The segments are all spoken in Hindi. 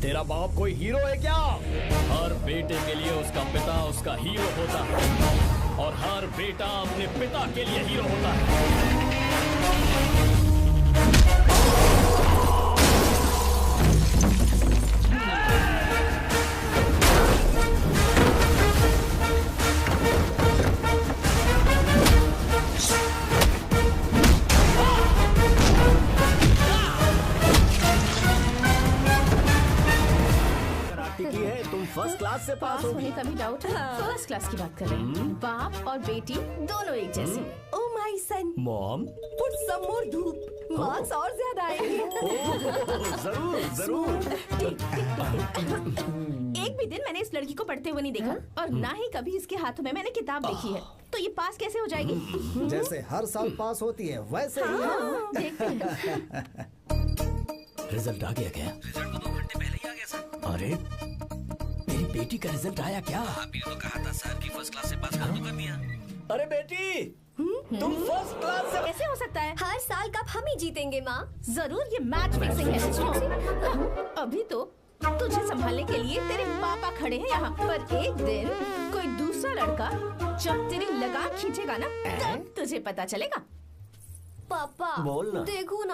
तेरा बाप कोई हीरो है क्या? हर बेटे के लिए उसका पिता उसका हीरो होता है और हर बेटा अपने पिता के लिए हीरो होता है। फर्स्ट क्लास से पास होने का भी डाउट है। फर्स्ट क्लास की बात कर रहे हैं। बाप और बेटी दोनों एक जैसे। Oh my son, mom put some more dhoop, marks और ज्यादा आएंगे। जरूर जरूर। एक भी दिन मैंने इस लड़की को पढ़ते हुए नहीं देखा और ना ही कभी इसके हाथों में मैंने किताब देखी है, तो ये पास कैसे हो जाएगी? जैसे हर साल पास होती है वैसे ही। देखते हैं। रिजल्ट आ गया क्या? रिजल्ट तो 2 घंटे पहले ही आ गया सर। अरे मेरी बेटी का रिजल्ट आया क्या? आपने तो कहा था सर कि फर्स्ट क्लास से पास कर तो कर दिया। अरे बेटी तुम फर्स्ट क्लास से कैसे हो सकता है? हर साल कप हम ही जीतेंगे माँ। जरूर ये मैच फिक्सिंग है। अभी तो तुझे संभालने के लिए तेरे पापा खड़े हैं यहाँ, पर एक दिन कोई दूसरा लड़का जब तेरी लगाम खींचेगा ना तब तुझे पता चलेगा। पापा बोलना। देखो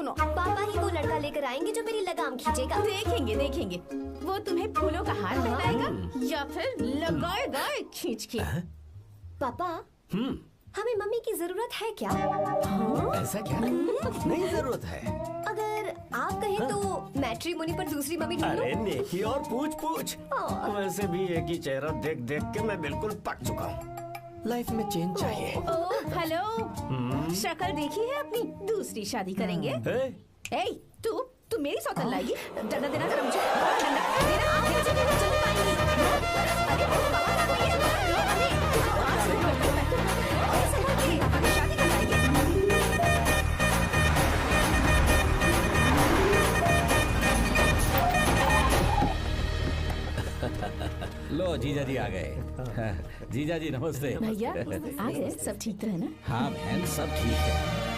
ना पापा ही वो लड़का लेकर आएंगे जो मेरी लगाम खींचेगा। देखेंगे देखेंगे वो तुम्हें फूलों का हार पहनाएगा या फिर लगाएगा खींच के। पापा हमें मम्मी की जरूरत है क्या? ऐसा क्या? नहीं जरूरत है। अगर आप कहें तो मैट्रिमोनी पर दूसरी मम्मी ढूंढ अरे लो। नेकी और पूछ वैसे भी एक ही चेहरा देख देख के मैं बिल्कुल पक चुका हूँ। लाइफ में चेंज चाहिए। ओह हेलो, शक्ल देखी है अपनी? दूसरी शादी करेंगे। ए तू मेरी सौतन लाएगी? डंडा देना जरा मुझे। डंडा देना। अरे पापा का कोई है? अरे शादी कराएगी। लो जीजा जी आ गए। जीजा जी नमस्ते। भैया आ गए, सब ठीक तो है ना? हाँ बहन सब ठीक है।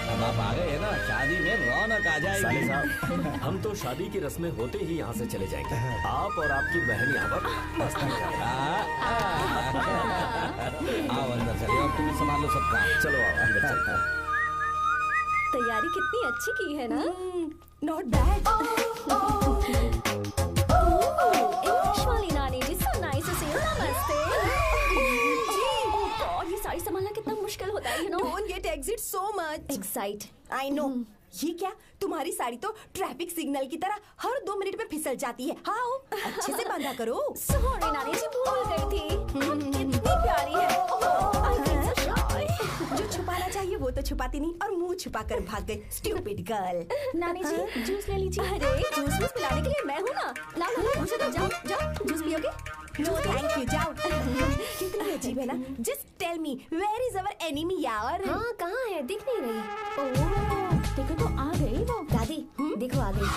अब आप आ गए है ना, शादी में रौनक आ साले जाएगी। साहब, हम तो शादी की रस्में होते ही यहाँ से चले जाएंगे। आप और आपकी बहन यहाँ पर मस्त हैं। आओ अंदर चलिए और तुम संभालो सब काम। चलो आओ अंदर चलते हैं। तैयारी कितनी अच्छी की है ना? Not bad. इंग्लिश वाली नानी जी, so nice to see you. नमस्ते। God, ये साड़ी संभालना कितना मुश्किल होता है, you know? Don't get exit so much. Excite. I know. ये क्या, तुम्हारी साड़ी तो ट्रैफिक सिग्नल की तरह हर 2 मिनट में फिसल जाती है। हाँ अच्छे से बांधा करो। Sorry नानी जी, भूल गई थी। कितनी प्यारी है। I feel so shy. जो छुपाना चाहिए वो तो छुपाती नहीं और मुंह छुपा कर भाग गई। Stupid girl. नानी जी जूस ले लीजिए। अरे जूस वूस पिलाने के लिए मैं हूँ ना। लाओ मुझे तो जाओ जूस पियोगे? नो थैंक यू, जाओ। कितनी अजीब है ना। Just tell me where is our enemy यार। हाँ कहाँ है, दिख नहीं रही। ओह देखो तो आ गई वो। दादी देखो आ गई,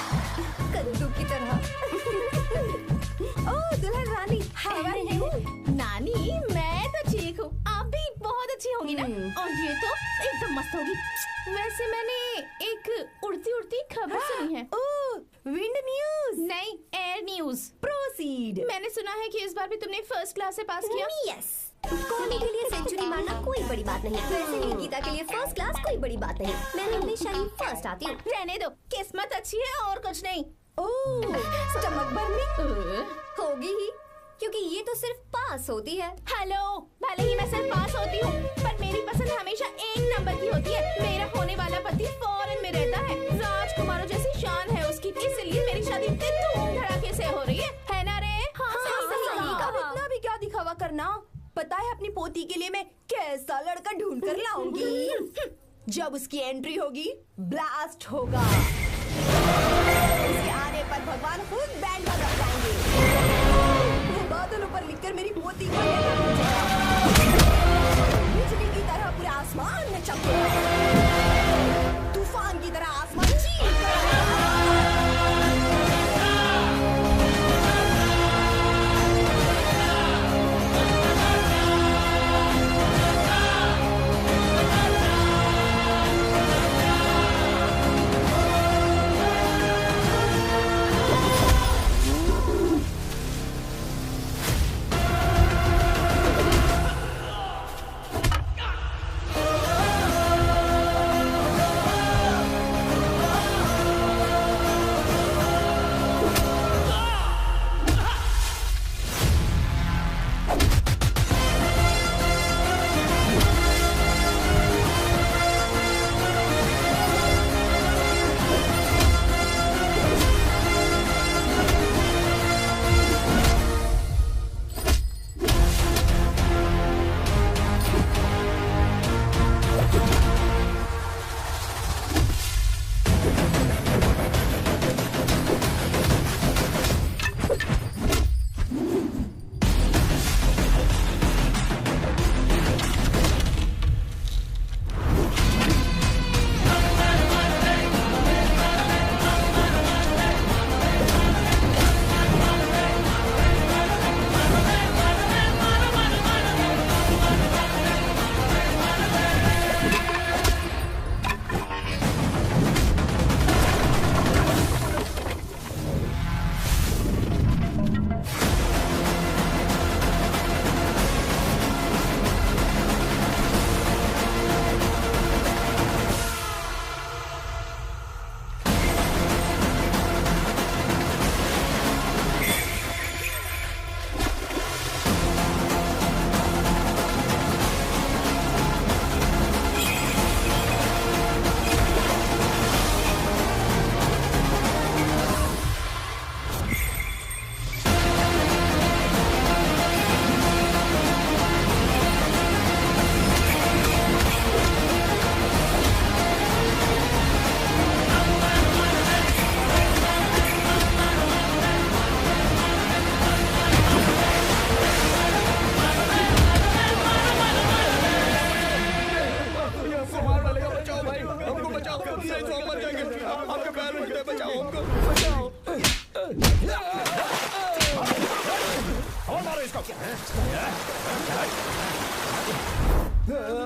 कद्दू की तरह। ओह दुल्हन रानी, हाउ आर यू? नानी मैं तो ठीक हूँ, आप भी बहुत अच्छी होंगी ना? और ये तो एकदम मस्त होगी। वैसे मैंने एक उड़ती उड़ती खबर सुनी है। ओह विंड न्यूज। नहीं, एयर न्यूज। प्रोसीड। मैंने सुना है कि इस बार भी तुमने फर्स्ट क्लास से पास किया। यस, कोहली के लिए सेंचुरी मारना कोई बड़ी बात नहीं। वैसे भी गीता के लिए फर्स्ट क्लास कोई बड़ी बात नहीं। मैं हमेशा ही फर्स्ट आती हूँ। रहने दो, किस्मत अच्छी है और कुछ नहीं। ओह स्टमक बर्निंग होगी ही, क्योंकि ये तो सिर्फ पास होती है। हेलो, भले ही मैं सिर्फ पास होती हूँ, पर मेरी पसंद हमेशा 1 नंबर की होती है। मेरा होने वाला पति फॉरेन में रहता है, राजकुमारों जैसी शान है उसकी, इसलिए मेरी शादी इतने धूम धड़ाके से हो रही है ना रे? हाँ, सही कहा। इतना भी क्या दिखावा करना। पता है अपनी पोती के लिए मैं कैसा लड़का ढूंढ कर लाऊंगी। जब उसकी एंट्री होगी ब्लास्ट होगा। उसके आने पर भगवान खुद बैंड बजा जाएंगे। वो बादलों पर लिखकर मेरी पोती को बिजली की तरह पूरे आसमान में चमकेगा, तूफान की तरह आसमान चीर।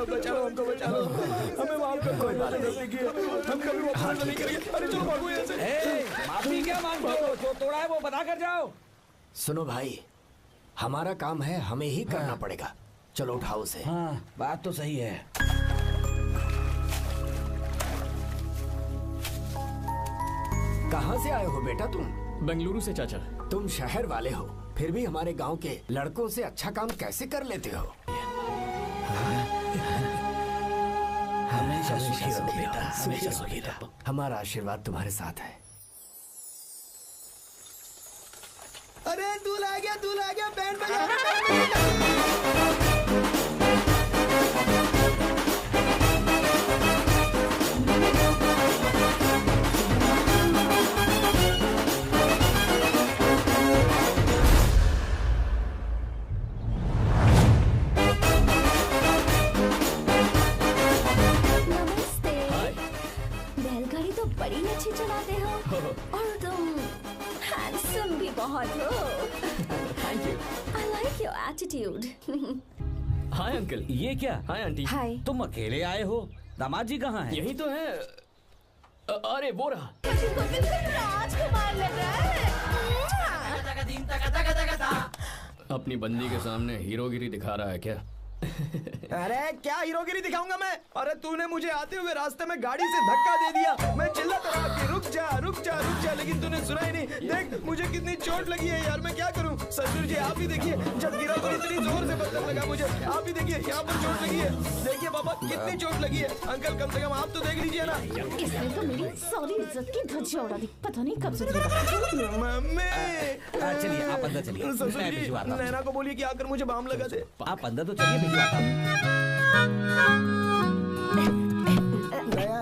बचाओ हमको, बचाओ हमें, माफ कर, कोई बात नहीं, हम कभी वापस नहीं करेंगे। अरे चलो भागो यहाँ से। माफी क्या मांगते हो? जो तोड़ा है वो बता कर जाओ। सुनो भाई, हमारा काम है, हमें ही करना पड़ेगा। चलो उठाओ उसे। हाँ, बात तो सही है। कहाँ से आए हो बेटा तुम? बेंगलुरु से चाचा। तुम शहर वाले हो, फिर भी हमारे गांव के लड़कों से अच्छा काम कैसे कर लेते हो? हमेशा सुखी रहो बेटा, हमेशा सुखी रहो। हमारा आशीर्वाद तुम्हारे साथ है। अरे दूल्हा आ गया, बैंड बजा। बैलगाड़ी तो बड़ी अच्छी चलाते हो और तुम हैंडसम भी बहुत हो। Thank you. I like your attitude. Hi uncle. ये क्या? Hi aunty. हाय। तुम अकेले आए हो? दामाद जी कहाँ हैं? यही तो है। अरे वो रहा। बिल्कुल राजकुमार लग रहा है। अपनी बंदी के सामने हीरोगिरी दिखा रहा है क्या? अरे क्या हीरोगिरी दिखाऊंगा मैं? अरे तूने मुझे आते हुए रास्ते में गाड़ी से धक्का दे दिया। मैं चिल्लाता रहा कि रुक जा, रुक जा, रुक जा, लेकिन तूने सुना ही नहीं। देख मुझे कितनी चोट लगी है यार, मैं क्या करूं? ससुर जी आप ही देखिए, जब गिरा तो इतनी जोर से पत्थर लगा मुझे। आप ही देखिए, यहाँ पर चोट लगी है। देखिए पापा कितनी चोट लगी है। अंकल कम से कम आप तो देख लीजिए ना। इसने तो मेरी सारी इज्जत की धज्जियां उड़ा दी। पता नहीं कब सुधरेगा। मम्मी चलिए आप अंदर चलिए, ससुर मैं जी भिजवाता हूँ। नैना को बोलिए कि आकर मुझे बाम लगा दे। आप अंदर तो चलिए, भिजवाता हूँ।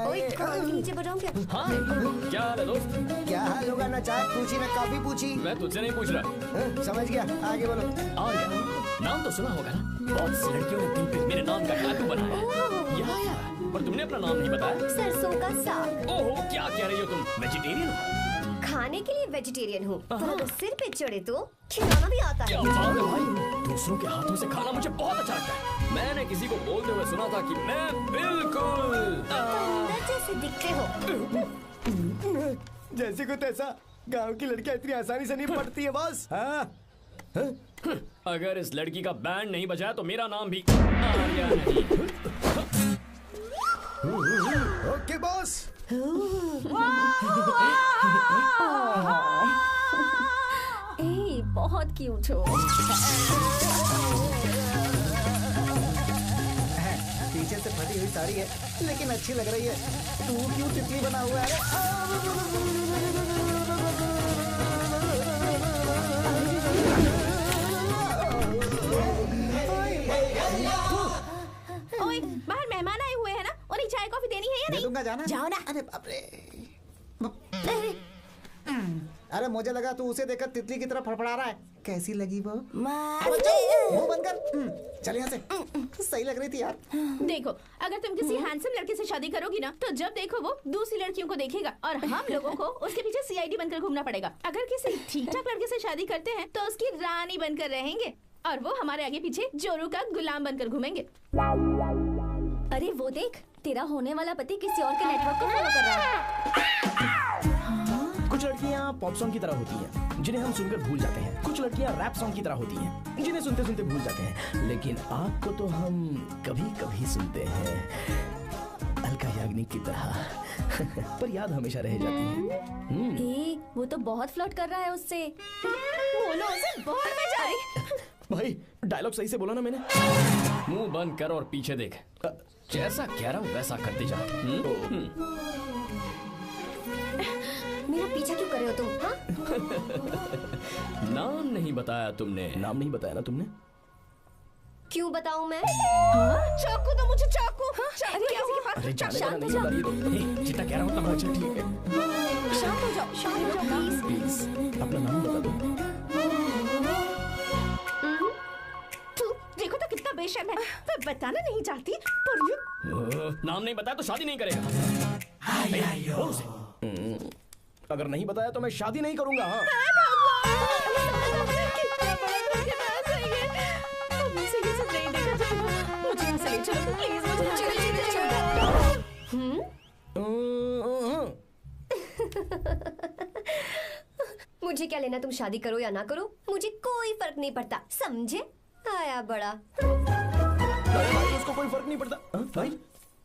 ओए, नीचे बताऊं क्या? हाँ क्या हाल है दोस्त? क्या हाल होगा ना, चाय पूछी ना कॉफी पूछी। मैं तुझसे नहीं पूछ रहा। हाँ, समझ गया, आगे बोलो। आर्या, नाम तो सुना होगा ना? बहुत सी लड़कियों ने दिल पे मेरे नाम का टैटू बनाया है। यार, पर तुमने अपना नाम नहीं बताया। सरसों का साग। ओहो, क्या कह रही हो तुम? वेजिटेरियन हो? खाने के लिए वेजिटेरियन हूँ, पर अगर सिर पे चढ़े तो खिलाना भी आता क्या है। बात है भाई, दूसरों के हाथों से खाना मुझे बहुत अच्छा लगता है। मैंने किसी को बोलते हुए सुना था कि मैं बिल्कुल अंदर जैसे दिखते हो। जैसे को तैसा, गांव की लड़कियां इतनी आसानी से नहीं पड़ती है बस। हाँ अगर इस लड़की का बैंड नहीं बजाया तो मेरा नाम भी आर्या नहीं। Okay boss. ए, बहुत क्यूट हो। पीछे से फटी हुई साड़ी है लेकिन अच्छी लग रही है। तू क्यों तितली बना हुआ है? ओए, बाहर मेहमान आए हुए हैं ना, उन्हें चाय कॉफी देनी है या दे नहीं? दूंगा, जाना। जाओ ना। अरे बाप रे। अरे मुझे लगा तू उसे देखकर तितली की तरह फड़फड़ा रहा है। कैसी लगी वो? मुंह बंद कर। चल यहाँ से। सही लग रही थी यार। देखो, अगर तुम किसी हैंडसम लड़के से शादी करोगी ना, तो जब देखो वो दूसरी लड़कियों को देखेगा और हम लोगों को उसके पीछे सीआईडी बनकर घूमना पड़ेगा। अगर किसी ठीक ठाक लड़के से शादी करते हैं तो उसकी रानी बनकर रहेंगे और वो हमारे आगे पीछे जोरू का गुलाम बनकर घूमेंगे। अरे वो देख, तेरा होने वाला पति किसी और के नेटवर्क को फॉलो कर रहा है। कुछ लड़कियाँ पॉप सॉन्ग की तरह होती हैं, जिन्हें हम सुनकर भूल जाते हैं। कुछ लड़कियाँ रैप सॉन्ग की तरह होती हैं, जिन्हें सुनते सुनते भूल जाते हैं। लेकिन आपको तो हम कभी कभी सुनते हैं, अलका याग्निक की तरह। पर याद हमेशा रह जाती है। ए, वो तो बहुत फ्लर्ट कर रहा है उससे। बोलो उसे बहुत मजा आई। भाई डायलॉग सही से बोला ना मैंने? मुंह बंद कर और पीछे देख। जैसा कह रहा हूँ वैसा करते जा। मेरा पीछा क्यों कर रहे हो तुम? हाँ? नाम नहीं बताया तुमने। नाम नहीं बताया ना तुमने? क्यों बताऊं मैं? चाकू दो मुझे, चाकू। अरे किसी के पास अरे जाने का शांत हो नहीं जाओ। बता रही है। जितना कह रहा हूँ उतना अच्छा ठीक है। शांत हो जाओ, शांत हो जाओ प्लीज। प्लीज अपना नाम बता दो। तू देखो तो कितना बेशर्म है। मैं बताना नहीं चाहती पर ये नाम नहीं बताया तो शादी नहीं करेगा। बोल उसे। अगर नहीं बताया तो मैं शादी नहीं करूंगा। हाँ कितना बड़ा धोखेबाज है ये। चलो प्लीज मुझे मुझे क्या लेना, तुम शादी करो या ना करो, मुझे कोई फर्क नहीं पड़ता, समझे? आया बड़ा। भाई उसको कोई फर्क नहीं पड़ता। भाई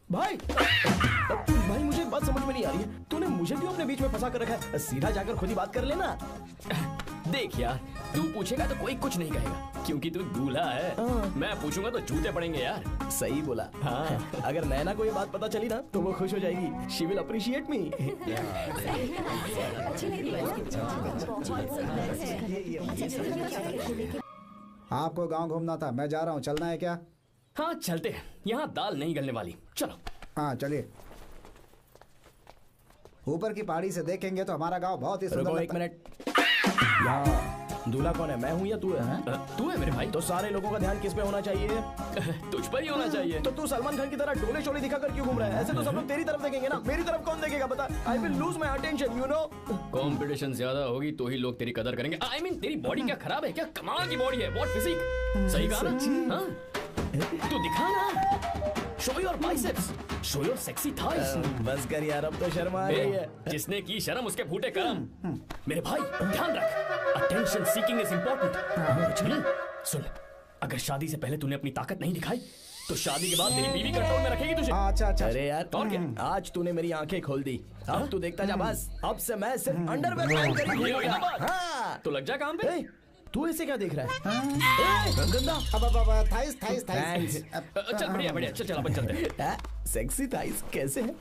भाई भाई मुझे बात समझ में नहीं आ रही है, तूने मुझे क्यों अपने बीच में फंसा कर रखा है? सीधा जाकर खुद ही बात कर लेना। देख यार, तू पूछेगा तो कोई कुछ नहीं कहेगा क्योंकि तू दूल्हा है। मैं पूछूंगा तो जूते पड़ेंगे यार। सही बोला। हाँ। अगर नैना को ये बात पता चली ना तो वो खुश हो जाएगी। शी विल अप्रिशिएट मी। आपको गांव घूमना था, मैं जा रहा हूँ, चलना है क्या? हाँ चलते हैं, यहाँ दाल नहीं गलने वाली, चलो। हाँ चलिए। ऊपर की पहाड़ी से देखेंगे तो हमारा गांव बहुत ही सुंदर लगता है। एक मिनट, यहाँ दूल्हा कौन है, मैं हूँ या तू है? तू है मेरे भाई। तो सारे लोगों का ध्यान किस पे होना चाहिए? तुझ पर ही होना चाहिए। तो तू सलमान खान की तरह डोले शोले दिखाकर क्यों घूम रहा है? ऐसे तो सब लोग तेरी तरफ देखेंगे ना, मेरी तरफ कौन देखेगा बता? I will lose my attention, you know. Competition ज्यादा होगी तो ही लोग तेरी कदर करेंगे। आई मीन तेरी बॉडी क्या खराब है क्या? कमाल की बॉडी है, व्हाट फिजिक। सही कहा ना? हाँ? तू दिखा ना, show your biceps, show your sexy thighs. बस कर यार, अब तो शर्म आ रही है। जिसने की शर्म उसके फूटे कर्म। मेरे भाई ध्यान रख, अटेंशन सीकिंग इज इंपॉर्टेंट। सुन, अगर शादी से पहले तूने अपनी ताकत नहीं दिखाई तो शादी के बाद तेरी बीवी कंट्रोल में रखेगी तुझे। अच्छा अच्छा। अरे यार और क्या, आज तूने मेरी आंखें खोल दी। अब तू देखता जा बस, अब से मैं सिर्फ अंडरवेयर पहन कर ही घूमूंगा। हाँ। तो लग जा काम पे। तू ऐसे क्या देख रहा है? गंदा। अब थाइस थाइस थाइस। चल बढ़िया बढ़िया, चल अपन चलते हैं। सेक्सी थाइस कैसे है?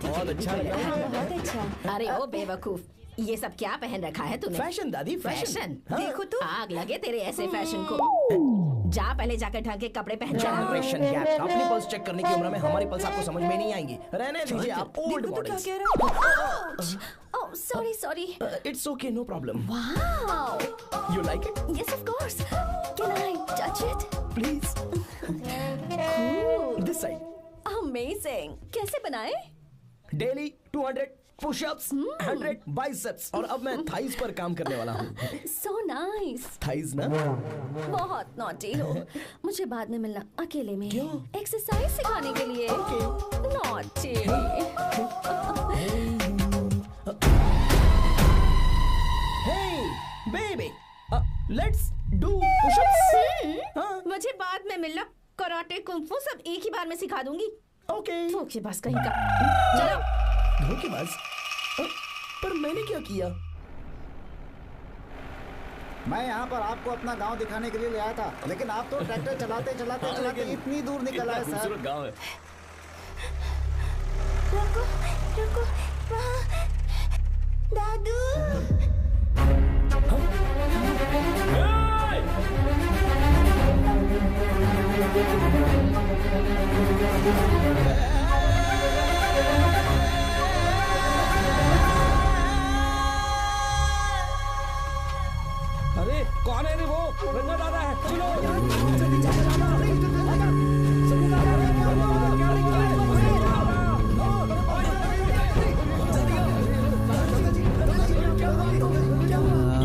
बहुत अच्छा लगा। बहुत अच्छा। अरे ओ बेवकूफ, ये सब क्या पहन रखा है तूने? फैशन दादी, फैशन। देखो तू, आग लगे तेरे ऐसे फैशन को। जा पहले जाकर ढंग के कपड़े पहन। Generation gap. अपनी पल्स चेक करने की उम्र में हमारी पल्स आपको समझ में नहीं आएंगी। रहने दीजिए, आप ओल्ड मॉडल्स। क्या कह रहे हो? Oh sorry sorry. It's okay, no problem. Wow, you like it? Yes of course. Can I touch it please? This side. Amazing. कैसे बनाए? डेली 200 पुशअप्स, 100 बाइसेप्स, और अब मैं थाइस पर काम करने वाला हूँ। So nice. थाइस ना? बहुत नॉटी हो। मुझे बाद में मिलना अकेले में। क्यों? एक्सरसाइज सिखाने के लिए। Naughty. Hey baby, let's do push-ups. मुझे बाद में मिलना, कराटे कुंफू सब एक ही बार में सिखा दूंगी। Okay. धोखेबाज कहीं का। चलो। धोखेबाज? पर मैंने क्या किया? मैं यहाँ पर आपको अपना गांव दिखाने के लिए ले आया था, लेकिन आप तो ट्रैक्टर चलाते चलाते चलाते इतनी दूर निकल आए सर। खूबसूरत गांव है। रुको रुको, वहाँ दादू। अरे कौन है रे वो? रंगा दादा है। चलो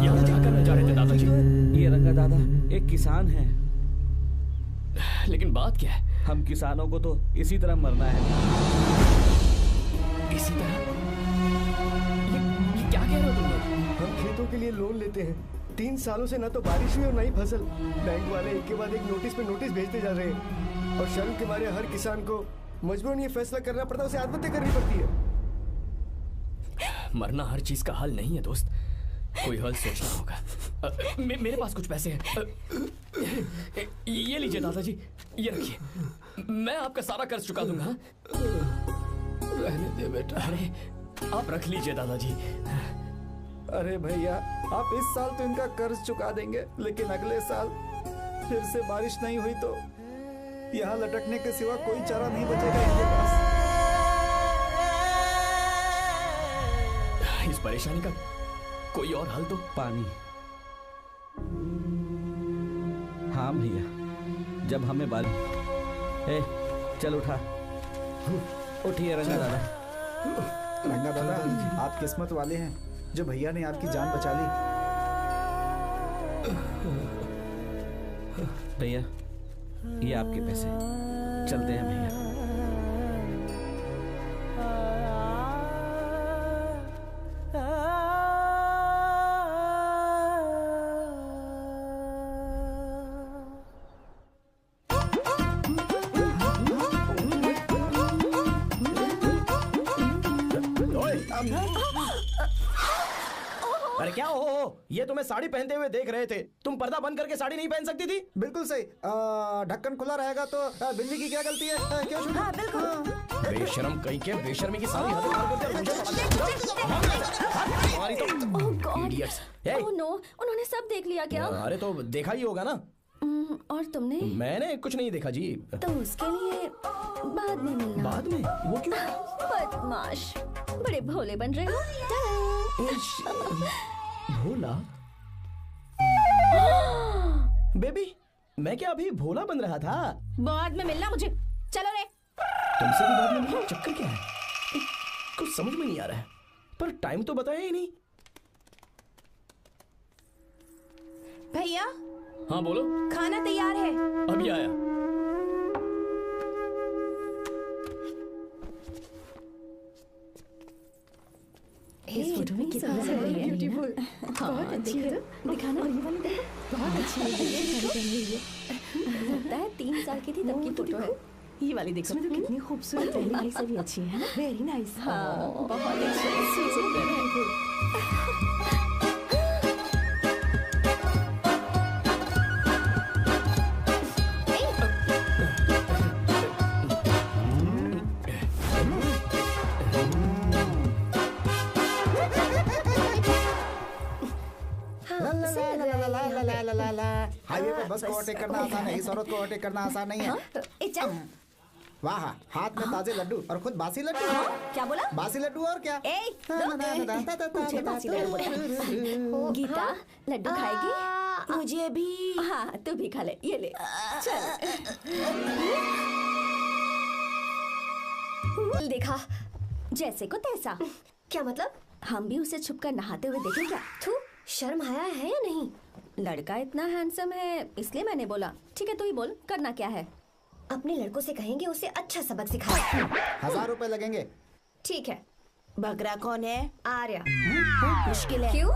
यहाँ क्या करने जा रहे थे दादाजी? ये रंगा दादा एक किसान है। लेकिन बात क्या है? हम किसानों को तो इसी तरह मरना है। इसी तरह? ये क्या कह रहे हो तुम लोग? हम खेतों के लिए लोन लेते हैं। 3 सालों से ना तो बारिश हुई और ना ही फसल। बैंक वाले एक के बाद एक नोटिस पे नोटिस भेजते जा रहे हैं और शर्म के मारे हर किसान को मजबूरन ये फैसला करना पड़ता है, उसे आत्महत्या करनी पड़ती है। मरना हर चीज का हल नहीं है दोस्त, कोई हल सोचना होगा। मेरे पास कुछ पैसे हैं। ये लीजिए दादाजी, ये रखिए, मैं आपका सारा कर्ज चुका दूंगा। रहने दे बेटा। अरे आप रख लीजिए दादाजी। अरे भैया, आप इस साल तो इनका कर्ज चुका देंगे, लेकिन अगले साल फिर से बारिश नहीं हुई तो यहाँ लटकने के सिवा कोई चारा नहीं बचेगा इनके पास। इस परेशानी का कोई और हल तो? पानी। हाँ भैया, जब हमें चल उठा, उठिए रंगा दादा। रंगा दादा, आप किस्मत वाले हैं जो भैया ने आपकी जान बचा ली। भैया ये आपके पैसे, चलते हैं भैया। अरे क्या हो, ये तुम्हें साड़ी पहनते हुए देख रहे थे, तुम पर्दा बंद करके साड़ी नहीं पहन सकती थी? बिल्कुल सही। ढक्कन खुला रहेगा तो बिल्ली की क्या गलती है? क्यों शुरू? बिल्कुल। बेशरम कहीं के, बेशर्मी की सारी हद पार करते हो। Idiots। Hey! ओह नो, उन्होंने सब देख लिया क्या? अरे तो देखा ही होगा ना। और तुमने? मैंने कुछ नहीं देखा जी। तो उसके लिए बाद में मिलना। बाद में? वो क्यों? बदमाश, बड़े भोले बन रहे हो। भोला? बेबी, मैं क्या अभी भोला बन रहा था? बाद में मिलना मुझे। चलो रे। तुमसे भी बाद में मिलना? चक्कर क्या है? कुछ समझ में नहीं आ रहा है, पर टाइम तो बताया ही नहीं। भैया। हाँ बोलो। खाना तैयार है। अभी आया। इस फोटो में कितना ब्यूटीफुल, बहुत अच्छी है। दिखाना, और ये वाली देखो, बहुत अच्छी है। लगता है 3 साल की थी तब की फोटो है। ये वाली देखो, इसमें तो कितनी खूबसूरत है। पहले से भी अच्छी है ना? Very nice. हाँ, बहुत अच्छी। हाईवे पे बस को ओवरटेक करना आसान है, इस औरत को ओवरटेक करना आसान नहीं है। वाह, हाथ में ताजे लड्डू और खुद बासी लड्डू। क्या बोला? बासी लड्डू और क्या? गीता, लड्डू खाएगी? मुझे भी। हाँ, तू भी खा ले, ये ले। चल। देखा, जैसे को तैसा। क्या मतलब? हम भी उसे छुपकर नहाते हुए देखें क्या? थू, शर्म आया है या नहीं? लड़का इतना हैंडसम है, इसलिए मैंने बोला। ठीक है, तू ही बोल, करना क्या है? अपने लड़कों से कहेंगे उसे अच्छा सबक सिखाए। 1000 रुपए लगेंगे। ठीक है। बकरा कौन है? आर्या। मुश्किल है। क्यों?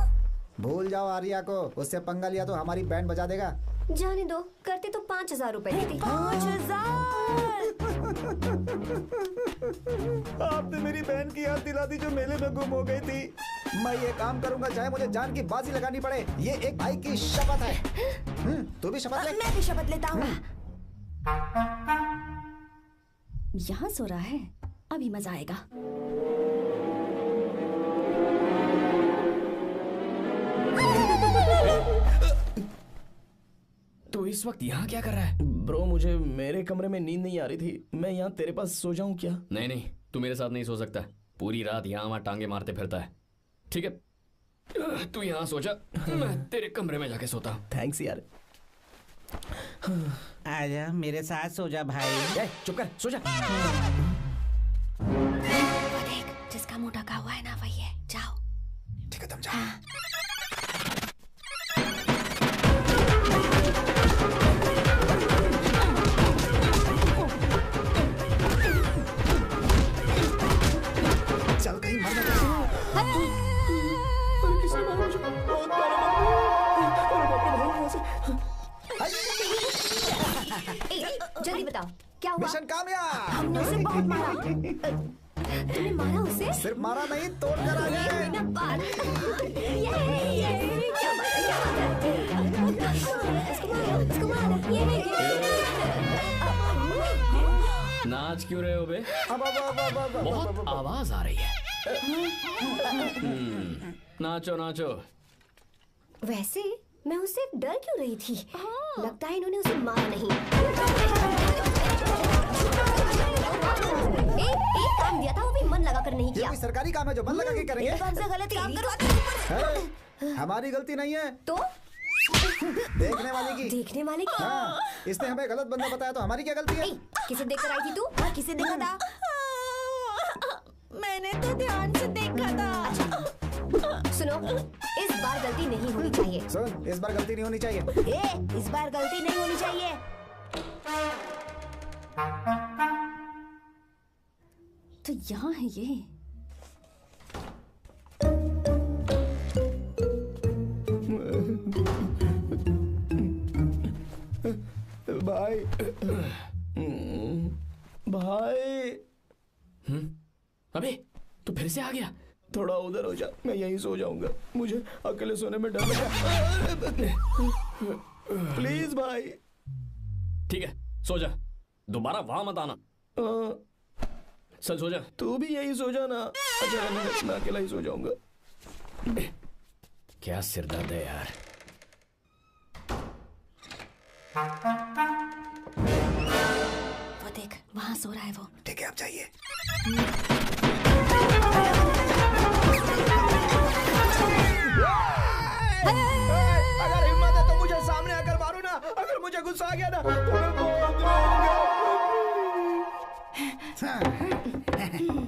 भूल जाओ आर्या को, उससे पंगा लिया तो हमारी बैंड बजा देगा। जाने दो, करते तो 5000 रुपए देती। 5000। आपने मेरी बहन की याद दिला दी जो मेले में गुम हो गई थी। मैं ये काम करूंगा चाहे मुझे जान की बाजी लगानी पड़े। ये एक भाई की शपथ है। तू भी शपथ ले। मैं भी शपथ लेता हूँ। यहाँ सो रहा है, अभी मजा आएगा। तो इस वक्त यहाँ क्या कर रहा है? ब्रो, मुझे मेरे कमरे में नींद नहीं आ रही थी। मैं यहाँ तेरे पास सो जाऊं क्या? नहीं नहीं, तू मेरे साथ नहीं सो सकता। पूरी रात यहाँ वहाँ टांगे मारते फिरता है। ठीक है, तू यहाँ सो जा, मैं तेरे कमरे में जाके सोता हूँ। थैंक्स यार। आजा मेरे साथ सो जा भाई। चुप कर, सो जा। देख, जिसका मुंह ढका हुआ है ना वही है। जाओ। ठीक है, तुम जाओ। चल कहीं मर ना जल्दी बताओ क्या हुआ? मिशन कामयाब। हमने उसे बहुत मारा। तूने मारा उसे? सिर्फ मारा नहीं, तोड़ कर आ गए। नाच क्यों रहे हो बे? बहुत आवाज आ रही है। नाचो नाचो। वैसे मैं उससे डर क्यों रही थी? लगता है इन्होंने उसे मारा नहीं। एक काम दिया था वो भी मन लगा कर नहीं किया। ये सरकारी काम है जो मन लगा के करेंगे। एक से गलत काम करवाते। हमारी गलती नहीं है तो देखने वाले की। देखने वाले की? हाँ, इसने हमें गलत बंदा बताया तो हमारी क्या गलती है? किसे देखकर आई थी तू? किसे देखा था? मैंने तो ध्यान से देखा था। अच्छा, सुनो इस बार गलती नहीं होनी चाहिए। सुन, इस बार गलती नहीं होनी चाहिए। इस बार गलती नहीं होनी चाहिए। तो यहाँ है ये। भाई भाई। अबे तू फिर से आ गया। थोड़ा उधर हो जा, मैं यहीं सो जाऊंगा। मुझे अकेले सोने में डर लगा। प्लीज भाई। ठीक है सो जा, दोबारा वहां मत आना। चल सो जा। तू भी यही सो जा ना। अच्छा मैं अकेला ही सो जाऊंगा। क्या सिरदर्द है यार। वो देख वहां सो रहा है वो। ठीक है आप जाइए। अगर हिम्मत है तो मुझे सामने आकर मारो ना। अगर मुझे गुस्सा आ गया ना तो मैं बहुत रोऊंगा।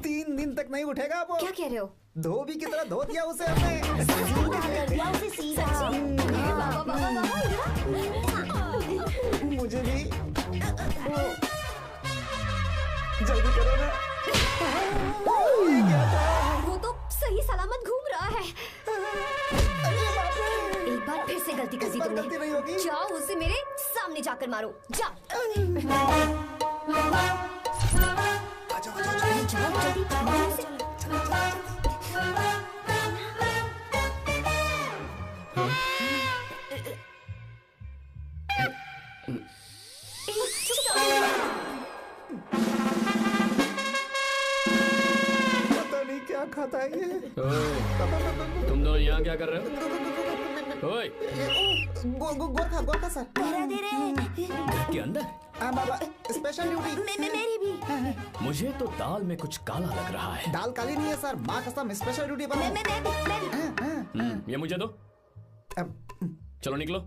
3 दिन तक नहीं उठेगा वो। क्या कह रहे हो? धोबी की तरह धो दिया उसे हमने। सीधा कर दिया उसे सीधा। मुझे भी जल्दी करो ना। वो तो सही सलामत घूम रहा है। एक बार फिर से गलती कर दी तुमने। गलती नहीं होगी। जाओ उसे मेरे सामने जाकर मारो। जाओ जल्दी मारो उसे। पता नहीं क्या खाता है ये। तुम दोनों यहाँ क्या कर रहे हो? ओए गोरखा सर। घर के अंदर? बाबा स्पेशल ड्यूटी। मेरी भी। मुझे तो दाल में कुछ काला लग रहा है। दाल काली नहीं है सर, माँ कसम स्पेशल ड्यूटी पर। ये मुझे दो। चलो निकलो।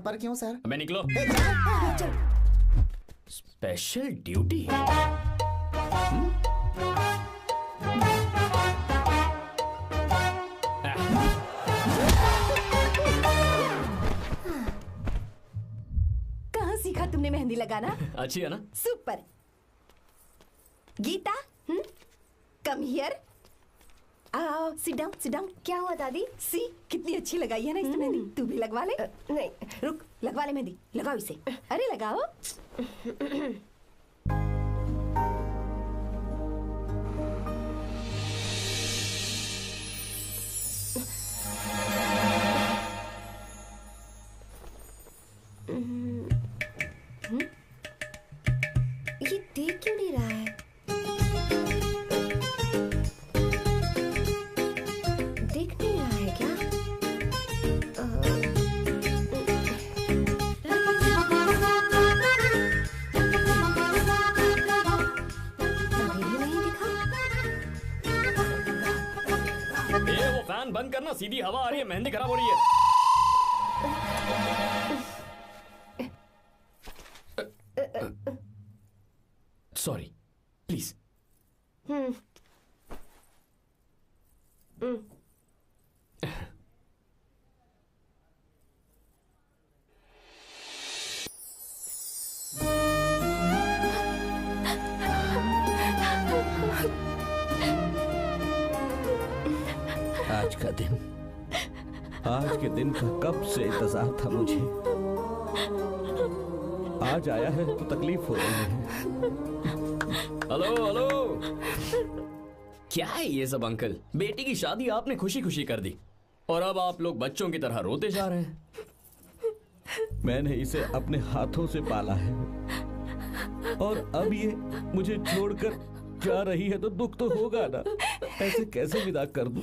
पर क्यों सर? मैं निकलो। Special duty. कहाँ सीखा तुमने मेहंदी लगाना? अच्छी है ना? सुपर। Geeta, come here. आओ, सिट डाउन। क्या हुआ दादी? सी कितनी अच्छी लगाई है ना इसने मेहंदी। तू भी लगवा ले। नहीं रुक, लगवा ले मेहंदी। लगाओ इसे। अरे लगाओ। ये देख क्यों नहीं रहा है? देख नहीं रहा है क्या? अभी भी नहीं दिखा। वो फैन बंद करना, सीधी हवा आ रही है, मेहंदी खराब हो रही है। Sorry please. आज के दिन का कब से इंतजार था मुझे। आज आया है तो तकलीफ हो रही है। हेलो क्या है ये सब अंकल? बेटी की शादी आपने खुशी खुशी कर दी और अब आप लोग बच्चों की तरह रोते जा रहे हैं। मैंने इसे अपने हाथों से पाला है और अब ये मुझे छोड़कर जा रही है तो दुख तो होगा ना। ऐसे कैसे विदा कर दूं?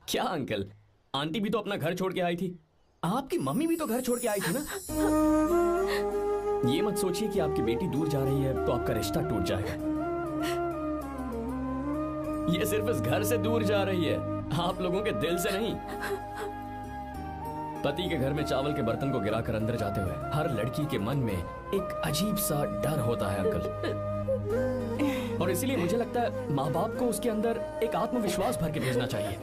क्या अंकल, आंटी भी तो अपना घर छोड़ के आई थी, आपकी मम्मी भी तो घर छोड़ के आई थी ना। ये मत सोचिए कि आपकी बेटी दूर जा रही है तो आपका रिश्ता टूट जाएगा। ये सिर्फ इस घर से दूर जा रही है, आप लोगों के दिल से नहीं। पति के घर में चावल के बर्तन को गिराकर अंदर जाते हुए हर लड़की के मन में एक अजीब सा डर होता है अंकल, और इसीलिए मुझे लगता है माँ बाप को उसके अंदर एक आत्मविश्वास भर के भेजना चाहिए।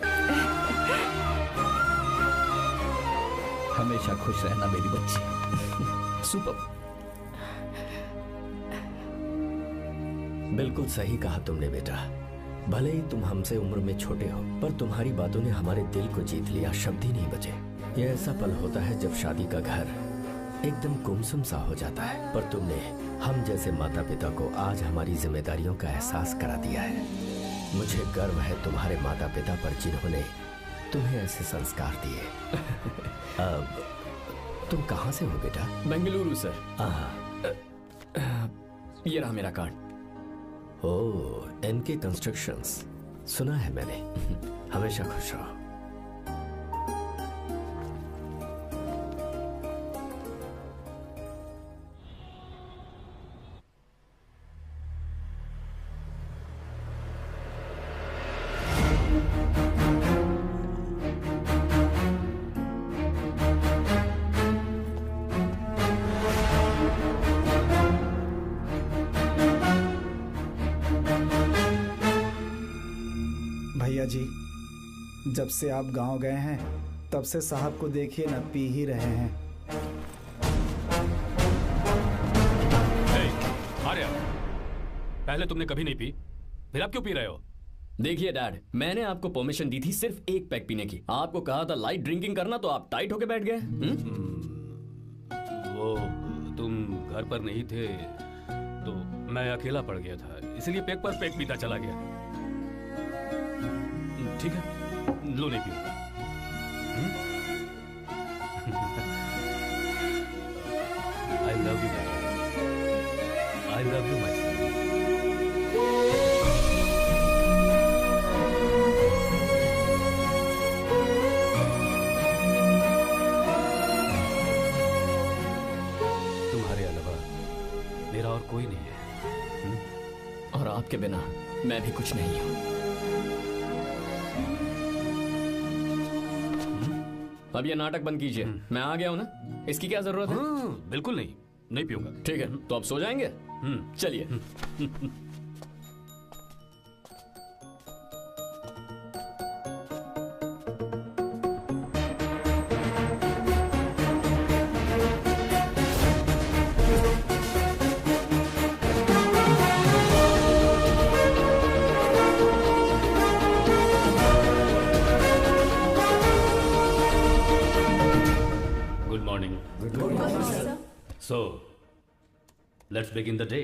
हमेशा खुश रहना मेरी बच्ची। सुपर। बिल्कुल सही कहा तुमने बेटा। भले ही तुम हमसे उम्र में छोटे हो, पर तुम्हारी बातों ने हमारे दिल को जीत लिया, शब्द ही नहीं बचे। यह ऐसा पल होता है जब शादी का घर एकदम गुमसुम सा हो जाता है, पर तुमने हम जैसे माता पिता को आज हमारी जिम्मेदारियों का एहसास करा दिया है। मुझे गर्व है तुम्हारे माता पिता पर जिन्होंने तुम्हें ऐसे संस्कार दिए। अब तुम कहाँ से हो बेटा? बेंगलुरु सर। ये रहा मेरा कार्ड। ओह, एनके कंस्ट्रक्शंस, सुना है मैंने। हमेशा खुश रहो। भैया जी, जब से आप गांव गए हैं तब से साहब को देखिए ना, पी ही रहे हैं। आर्या, पहले तुमने कभी नहीं पी, फिर अब क्यों पी रहे हो? देखिए डैड, मैंने आपको परमिशन दी थी सिर्फ एक पैक पीने की। आपको कहा था लाइट ड्रिंकिंग करना, तो आप टाइट होके बैठ गए। वो तुम घर पर नहीं थे तो मैं अकेला पड़ गया था, इसलिए पैक पर पैक पीता चला गया। ठीक है, लो नहीं पीऊंगा। I love you, I love you, my son. तुम्हारे अलावा मेरा और कोई नहीं है। और आपके बिना मैं भी कुछ नहीं हूं। अब ये नाटक बंद कीजिए। मैं आ गया हूं ना, इसकी क्या जरूरत है? बिल्कुल नहीं, नहीं पीऊंगा। ठीक है, तो आप सो जाएंगे? चलिए। So, let's begin the day.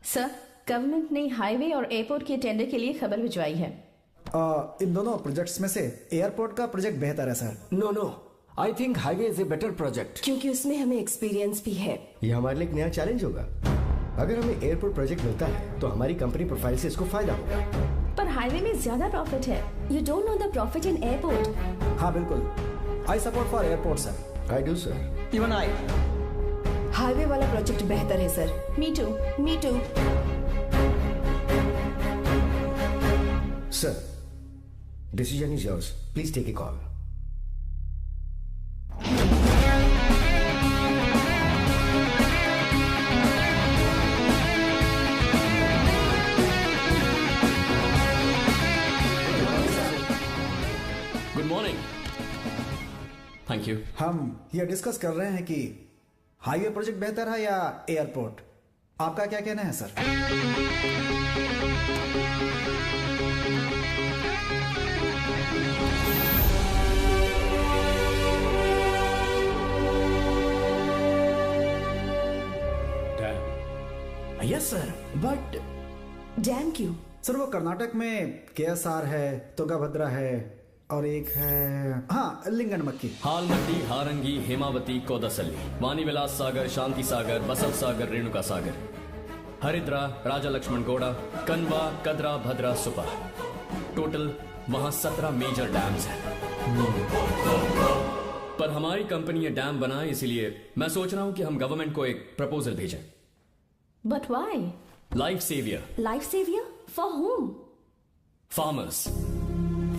Sir, government ने हाईवे और एयरपोर्ट के टेंडर के लिए खबर भिजवाई है। इन दोनों प्रोजेक्ट्स में से एयरपोर्ट का प्रोजेक्ट बेहतर है sir. No, I think highway is a better project, क्योंकि उसमें हमें एक्सपीरियंस भी है। ये हमारे लिए एक नया चैलेंज होगा। अगर हमें एयरपोर्ट प्रोजेक्ट मिलता है तो हमारी कंपनी प्रोफाइल से इसको फायदा होगा। पर हाईवे में ज्यादा प्रॉफिट है। You don't know the profit in airport. हाँ बिल्कुल, I support for airport sir. I do sir. Even I. Highway वाला प्रोजेक्ट बेहतर है sir. Me too, me too. Sir, decision is yours, please take a call. Good morning. Thank you. हम ये डिस्कस कर रहे हैं कि हाईवे प्रोजेक्ट बेहतर है या एयरपोर्ट। आपका क्या कहना है sir? Yes sir, but dam क्यों? सर वो कर्नाटक में केएसआर है, तुंगभद्रा है और एक है हाँ लिंगनमक्की। हालमती, हारंगी, हेमावती, कोदसली, वाणीविलास सागर, शांति सागर, बसव सागर, रेणुका सागर, हरिद्रा, राजा लक्ष्मण गौड़ा, कनवा, कदरा, भद्रा, सुपा। टोटल वहां 17 मेजर डैम्स हैं। पर हमारी कंपनी ये डैम बनाए, इसलिए मैं सोच रहा हूं कि हम गवर्नमेंट को एक प्रपोजल भेजें। But why? Life saver. Life saver for home? Farmers.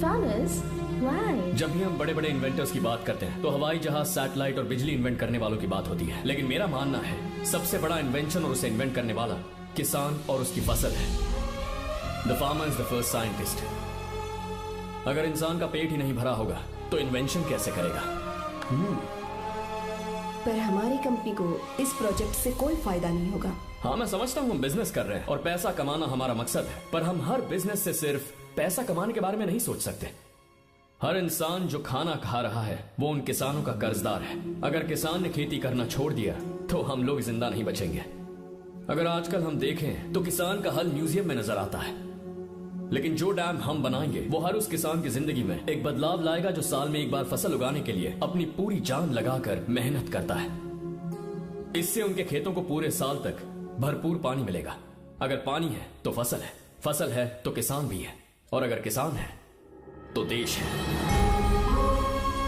Farmers? Why? जब भी हम बड़े बड़े इन्वेंटर्स की बात करते हैं तो हवाई जहाज, सैटेलाइट और बिजली इन्वेंट करने वालों की बात होती है, लेकिन मेरा मानना है सबसे बड़ा इन्वेंशन और उसे इन्वेंट करने वाला किसान और उसकी फसल है। The farmer is the first scientist. अगर इंसान का पेट ही नहीं भरा होगा तो इन्वेंशन कैसे करेगा? पर हमारी कंपनी को इस प्रोजेक्ट से कोई फायदा नहीं होगा। हाँ मैं समझता हूँ हम बिजनेस कर रहे हैं और पैसा कमाना हमारा मकसद है, पर हम हर बिजनेस से सिर्फ पैसा कमाने के बारे में नहीं सोच सकते। हर इंसान जो खाना खा रहा है वो उन किसानों का कर्जदार है। अगर किसान ने खेती करना छोड़ दिया तो हम लोग जिंदा नहीं बचेंगे। अगर आजकल हम देखें तो किसान का हल म्यूजियम में नजर आता है, लेकिन जो डैम हम बनाएंगे वो हर उस किसान की जिंदगी में एक बदलाव लाएगा जो साल में एक बार फसल उगाने के लिए अपनी पूरी जान लगाकर मेहनत करता है। इससे उनके खेतों को पूरे साल तक भरपूर पानी मिलेगा। अगर पानी है तो फसल है, फसल है तो किसान भी है, और अगर किसान है तो देश है।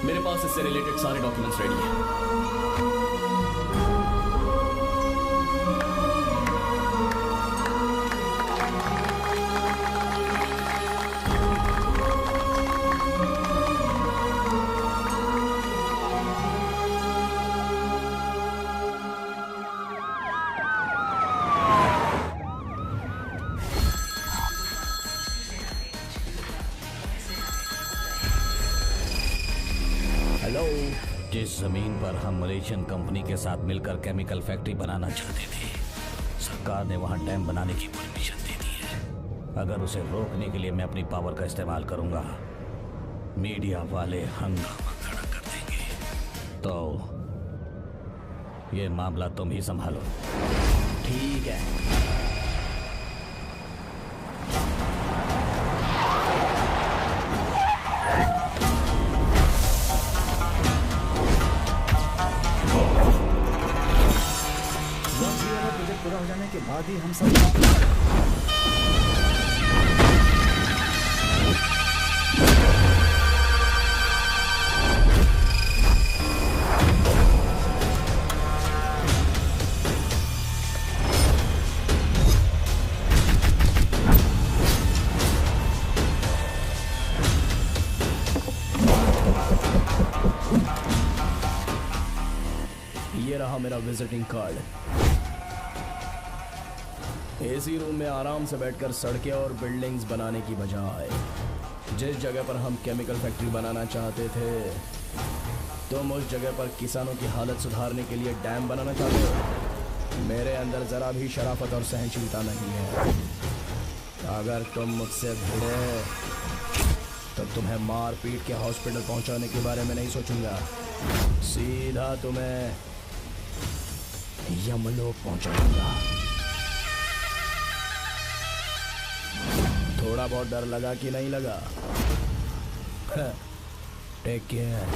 मेरे पास इससे रिलेटेड सारे डॉक्यूमेंट्स रेडी हैं। जिस जमीन पर हम मलेशियन कंपनी के साथ मिलकर केमिकल फैक्ट्री बनाना चाहते थे, सरकार ने वहां डैम बनाने की परमिशन दे दी है। अगर उसे रोकने के लिए मैं अपनी पावर का इस्तेमाल करूंगा, मीडिया वाले हंगामा खड़ा कर देंगे। तो ये मामला तुम ही संभालो। ठीक है। पूरा हो जाने के बाद ही हम सब ये रहा मेरा विजिटिंग कार्ड। एसी रूम में आराम से बैठकर सड़कें और बिल्डिंग्स बनाने की बजाय जिस जगह पर हम केमिकल फैक्ट्री बनाना चाहते थे, तुम उस जगह पर किसानों की हालत सुधारने के लिए डैम बनाना चाहते हो। मेरे अंदर जरा भी शराफत और सहनशीलता नहीं है। अगर तुम मुझसे भिड़े तो तुम्हें मार पीट के हॉस्पिटल पहुंचाने के बारे में नहीं सोचूंगा, सीधा तुम्हें यमलोक पहुंचाऊंगा। थोड़ा बहुत डर लगा कि नहीं लगा? Take care.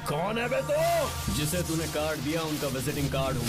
कौन है बे तो? जिसे तूने कार्ड दिया उनका विजिटिंग कार्ड हूँ।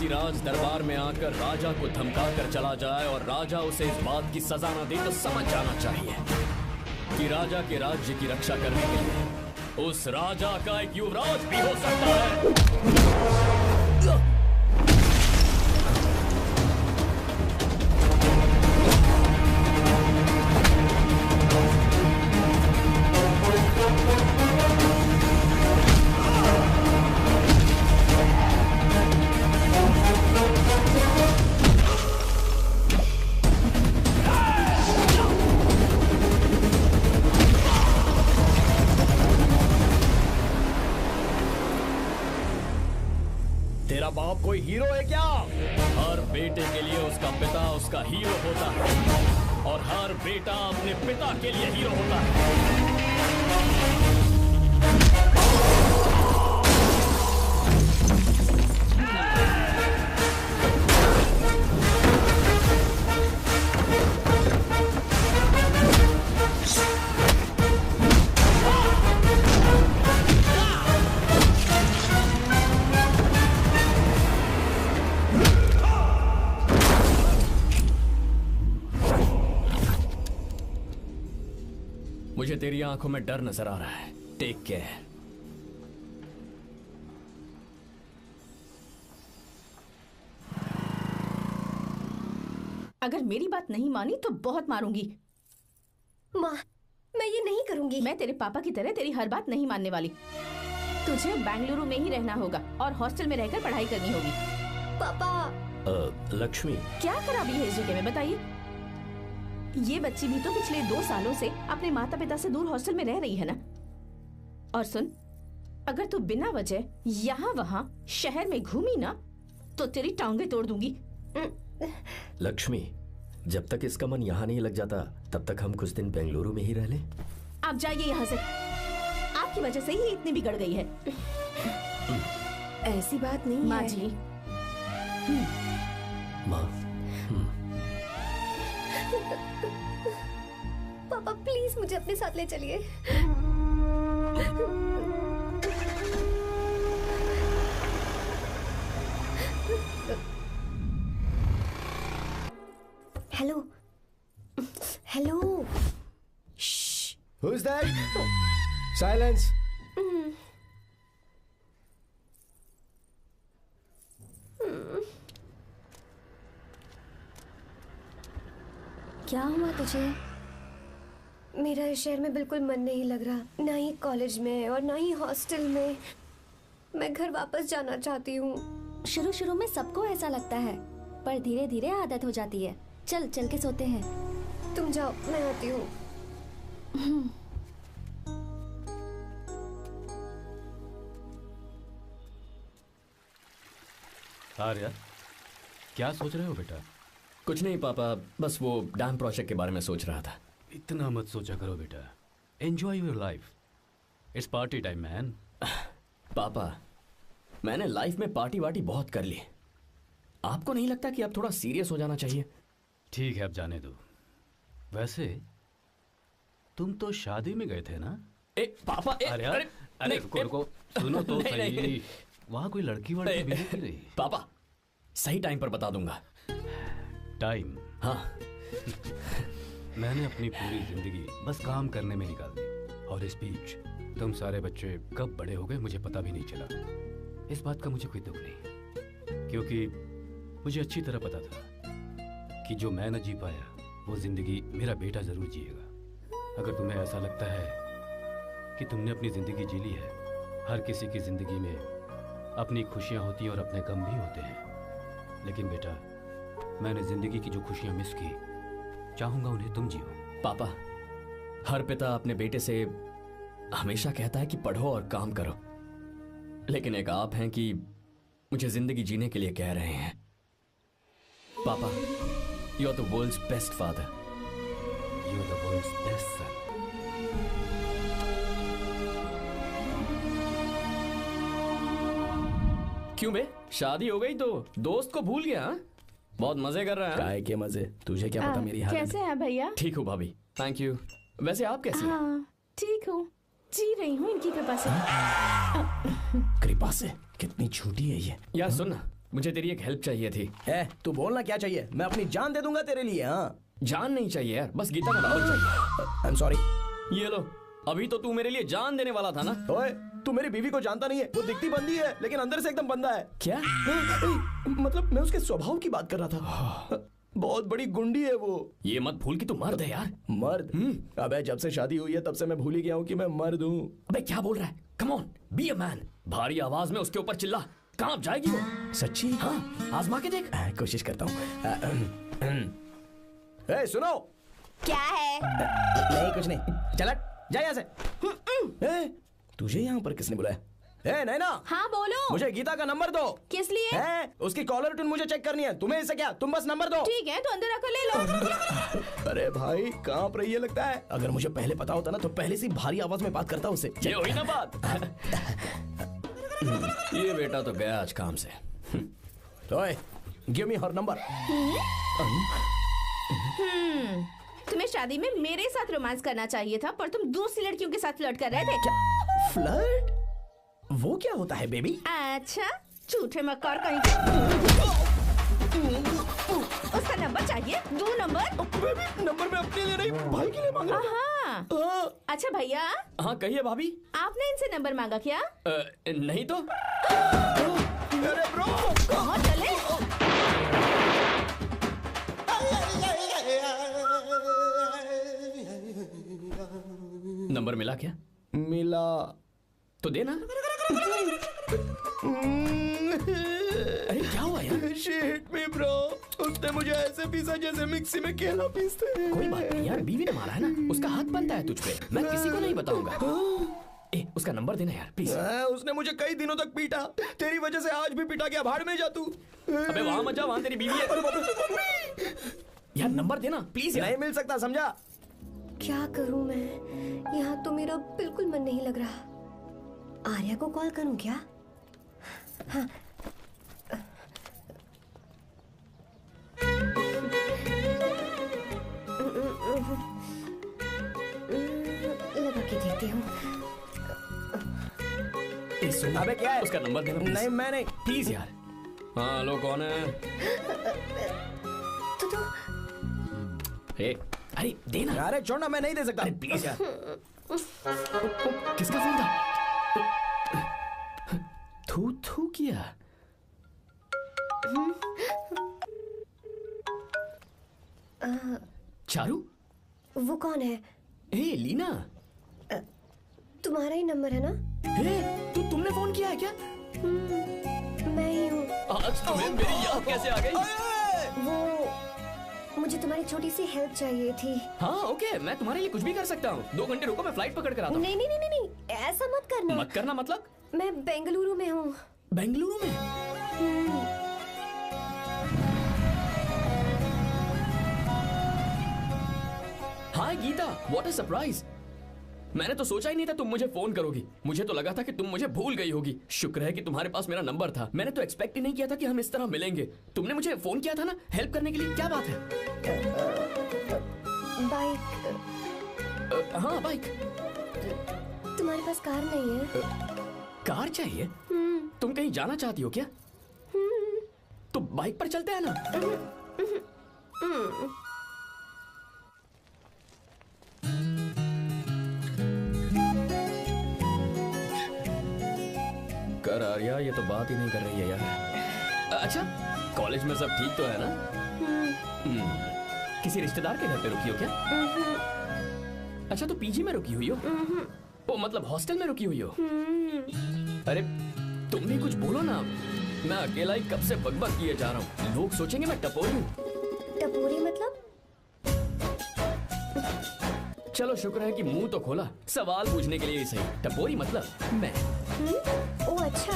राज दरबार में आकर राजा को धमका कर चला जाए और राजा उसे इस बात की सजा न दे तो समझ जाना चाहिए कि राजा के राज्य की रक्षा करने के लिए उस राजा का एक युवराज भी हो सकता है। बाप कोई हीरो है क्या? हर बेटे के लिए उसका पिता उसका हीरो होता है और हर बेटा अपने पिता के लिए हीरो होता है। मुझे तेरी आंखों में डर नजर आ रहा है। Take care. अगर मेरी बात नहीं मानी तो बहुत मारूंगी। माँ, मैं ये नहीं करूंगी। मैं तेरे पापा की तरह तेरी हर बात नहीं मानने वाली। तुझे बेंगलुरु में ही रहना होगा और हॉस्टल में रहकर पढ़ाई करनी होगी। पापा। लक्ष्मी, क्या खराबी है इस जगह में बताइए? ये बच्ची भी तो पिछले 2 सालों से अपने माता पिता से दूर हॉस्टल में रह रही है ना। और सुन, अगर तू बिना वजह यहाँ वहाँ शहर में घूमी ना तो तेरी टांगे तोड़ दूंगी। लक्ष्मी, जब तक इसका मन यहाँ नहीं लग जाता तब तक हम कुछ दिन बेंगलुरु में ही रह लें। आप जाइए यहाँ से। आपकी वजह से ही इतनी बिगड़ गई है। ऐसी बात नहीं माँ है। जी। माँ, पापा प्लीज मुझे अपने साथ ले चलिए। Hello hello. Who's that? Silence. क्या हुआ तुझे? मेरा इस शहर में बिल्कुल मन नहीं लग रहा, ना ही कॉलेज में और ना ही हॉस्टल में। मैं घर वापस जाना चाहती हूँ। शुरू शुरू में सबको ऐसा लगता है, पर धीरे धीरे आदत हो जाती है। चल चल के सोते हैं। तुम जाओ, मैं आती हूँ। आर्या, क्या सोच रहे हो बेटा? कुछ नहीं पापा, बस वो डैम प्रोजेक्ट के बारे में सोच रहा था। इतना मत सोचा करो बेटा। Enjoy your life. It's party time man. पापा, मैंने लाइफ में पार्टी वार्टी बहुत कर ली। आपको नहीं लगता कि अब थोड़ा सीरियस हो जाना चाहिए? ठीक है, अब जाने दो। वैसे तुम तो शादी में गए थे ना? पापा, अरे रुको सुनो तो सही। वहां कोई लड़की वड़की मिली थी नहीं? पापा, सही टाइम पर बता दूंगा। टाइम? हाँ। मैंने अपनी पूरी जिंदगी बस काम करने में निकाल दी, और इस बीच तुम सारे बच्चे कब बड़े हो गए मुझे पता भी नहीं चला। इस बात का मुझे कोई दुख नहीं, क्योंकि मुझे अच्छी तरह पता था कि जो मैं न जी पाया वो जिंदगी मेरा बेटा जरूर जिएगा। अगर तुम्हें ऐसा लगता है कि तुमने अपनी जिंदगी जी ली है, हर किसी की जिंदगी में अपनी खुशियां होती हैं और अपने गम भी होते हैं, लेकिन बेटा मैंने जिंदगी की जो खुशियां मिस की, चाहूंगा उन्हें तुम जियो। पापा, हर पिता अपने बेटे से हमेशा कहता है कि पढ़ो और काम करो, लेकिन एक आप हैं कि मुझे जिंदगी जीने के लिए कह रहे हैं। पापा, you are the world's best father. You are the world's best son. क्यों बे, शादी हो गई तो दोस्त को भूल गया? हा? बहुत मजे कर रहा है। काय के मजे, तुझे क्या पता मेरी हालत। कैसे हैं भैया? ठीक हूँ भाभी, थैंक यू। वैसे आप कैसी हैं? हाँ, ठीक हूँ, जी रही हूँ इनकी कृपा से। कृपा से? कितनी झूठी है ये। यार सुन ना, मुझे तेरी एक हेल्प चाहिए थी। तू बोलना क्या चाहिए? मैं अपनी जान दे दूंगा तेरे लिए। हाँ, जान नहीं चाहिए यार, बस गीता का नॉवल चाहिए। I am sorry. ये लो, अभी तो तू मेरे लिए जान देने वाला था ना। ओए, तू मेरी बीवी को जानता नहीं है। वो दिखती बंदी है लेकिन अंदर से एकदम बंदा है। क्या? मतलब मैं उसके स्वभाव की बात कर रहा था। बहुत बड़ी गुंडी है वो। ये मत भूल कि तू मर्द है यार। मर्द? अबे जब से शादी हुई है तब से मैं भूल ही गया हूँ कि मैं मर्द हूँ। अबे क्या बोल रहा है? Come on, be a man. भारी आवाज में उसके ऊपर चिल्ला। कहाँ जाएगी वो? सच्ची? हाँ, आजमा के देख। कोशिश करता हूँ। सुनो। क्या है? नहीं कुछ नहीं, चल जा यहाँ से। तुझे यहाँ पर किसने बुलाया? ए नैना। हाँ बोलो। मुझे गीता का नंबर दो। किस लिए? है उसकी कॉलर ट्यून मुझे चेक करनी है। तुम्हें इससे क्या, तुम बस नंबर दो। ठीक है तो अंदर आकर ले लो। अरे भाई कांप रही है लगता है। अगर मुझे पहले पता होता ना तो पहले से भारी आवाज में बात करता उससे। ये हुई ना बात। ये बेटा तो गया आज काम से। ओए गिव मी हर नंबर। तुम्हें शादी में मेरे साथ रोमांस करना चाहिए था, पर तुम दूसरी लड़कियों के साथ फ्लर्ट कर रहे थे। फ्लर्ट? वो क्या होता है बेबी? अच्छा झूठे मक्कार कहीं उसका नंबर चाहिए? दो नंबर। बेबी नंबर मैं अपने लिए नहीं भाई के लिए मांग रहा हूँ। अच्छा भैया। हाँ कहिए भाभी। आपने इनसे नंबर मांगा क्या? नहीं तो। अरे ब्रो कहाँ चले? नंबर मिला क्या? मिला तो देना। अरे क्या हुआ यार? शिट मी ब्रो, उसने मुझे ऐसे पीसा जैसे मिक्सी में केला पीसते हैं। कोई बात नहीं यार, बीवी ने मारा है ना, उसका हाथ बनता है तुझ पे। मैं किसी को नहीं बताऊंगा। उसका नंबर देना यार प्लीज। उसने मुझे कई दिनों तक पीटा, तेरी वजह से आज भी पीटा गया। भाड़ में जा तू। अबे वहां मत जा, वहां तेरी बीवी है। यार नंबर देना प्लीज। नहीं मिल सकता, समझा? क्या करूं मैं, यहाँ तो मेरा बिल्कुल मन नहीं लग रहा। आर्या को कॉल करूं क्या? हाँ। लगा के देती हूँ। अबे क्या है? उसका नंबर देना। नहीं मैं नहीं। प्लीज यार। हाँ लो कौन है? तो अरे देना। अरे छोड़ना, मैं नहीं दे सकता। प्लीज यार। किसका फोन था? थू थू किया। चारू? वो कौन है? लीना। तुम्हारा ही नंबर है ना? तुमने फोन किया है क्या? मैं ही हूँ। आज तुम्हें मेरी याद कैसे आ गई? वो मुझे तुम्हारी छोटी सी हेल्प चाहिए थी। हाँ ओके, मैं तुम्हारे लिए कुछ भी कर सकता हूँ। 2 घंटे रुको, मैं फ्लाइट पकड़ कर आता हूँ। नहीं नहीं नहीं नहीं, ऐसा मत करना। मत करना मतलब? मैं बेंगलुरु में हूँ। बेंगलुरु में? हाय गीता, व्हाट अ सरप्राइज। मैंने तो सोचा ही नहीं था तुम मुझे फोन करोगी। मुझे तो लगा था कि तुम मुझे भूल गई होगी। शुक्र है कि तुम्हारे पास मेरा नंबर था। मैंने तो एक्सपेक्ट ही नहीं किया था कि हम इस तरह मिलेंगे। तुमने मुझे फोन किया था ना हेल्प करने के लिए, क्या बात है? बाइक। हाँ बाइक। तुम्हारे पास कार नहीं है? कार चाहिए? तुम कहीं जाना चाहती हो क्या? तो बाइक पर चलते हैं ना। कर आर्या, ये तो बात ही नहीं कर रही है यार। अच्छा कॉलेज में सब ठीक तो है ना? किसी रिश्तेदार के घर पे रुकी हो क्या? अच्छा तो पीजी में रुकी हुई हो? ओ मतलब हॉस्टल में रुकी हुई हो? अरे तुम भी कुछ बोलो ना। मैं अकेला ही कब से बकबक किए जा रहा हूँ। लोग सोचेंगे मैं टपोरी हूँ। टपोरी मतलब? चलो शुक्र है कि मुंह तो खोला, सवाल पूछने के लिए ही सही। टपोरी मतलब मैं। ओ अच्छा।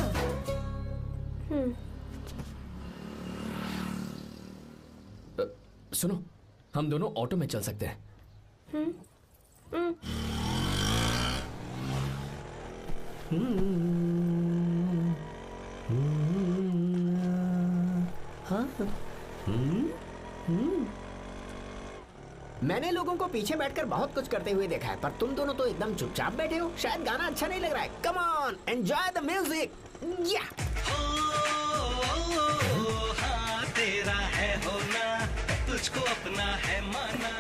सुनो, हम दोनों ऑटो में चल सकते हैं। मैंने लोगों को पीछे बैठकर बहुत कुछ करते हुए देखा है, पर तुम दोनों तो एकदम चुपचाप बैठे हो। शायद गाना अच्छा नहीं लग रहा है। Come on, enjoy the music. या तेरा है होना, तुझको अपना है माना।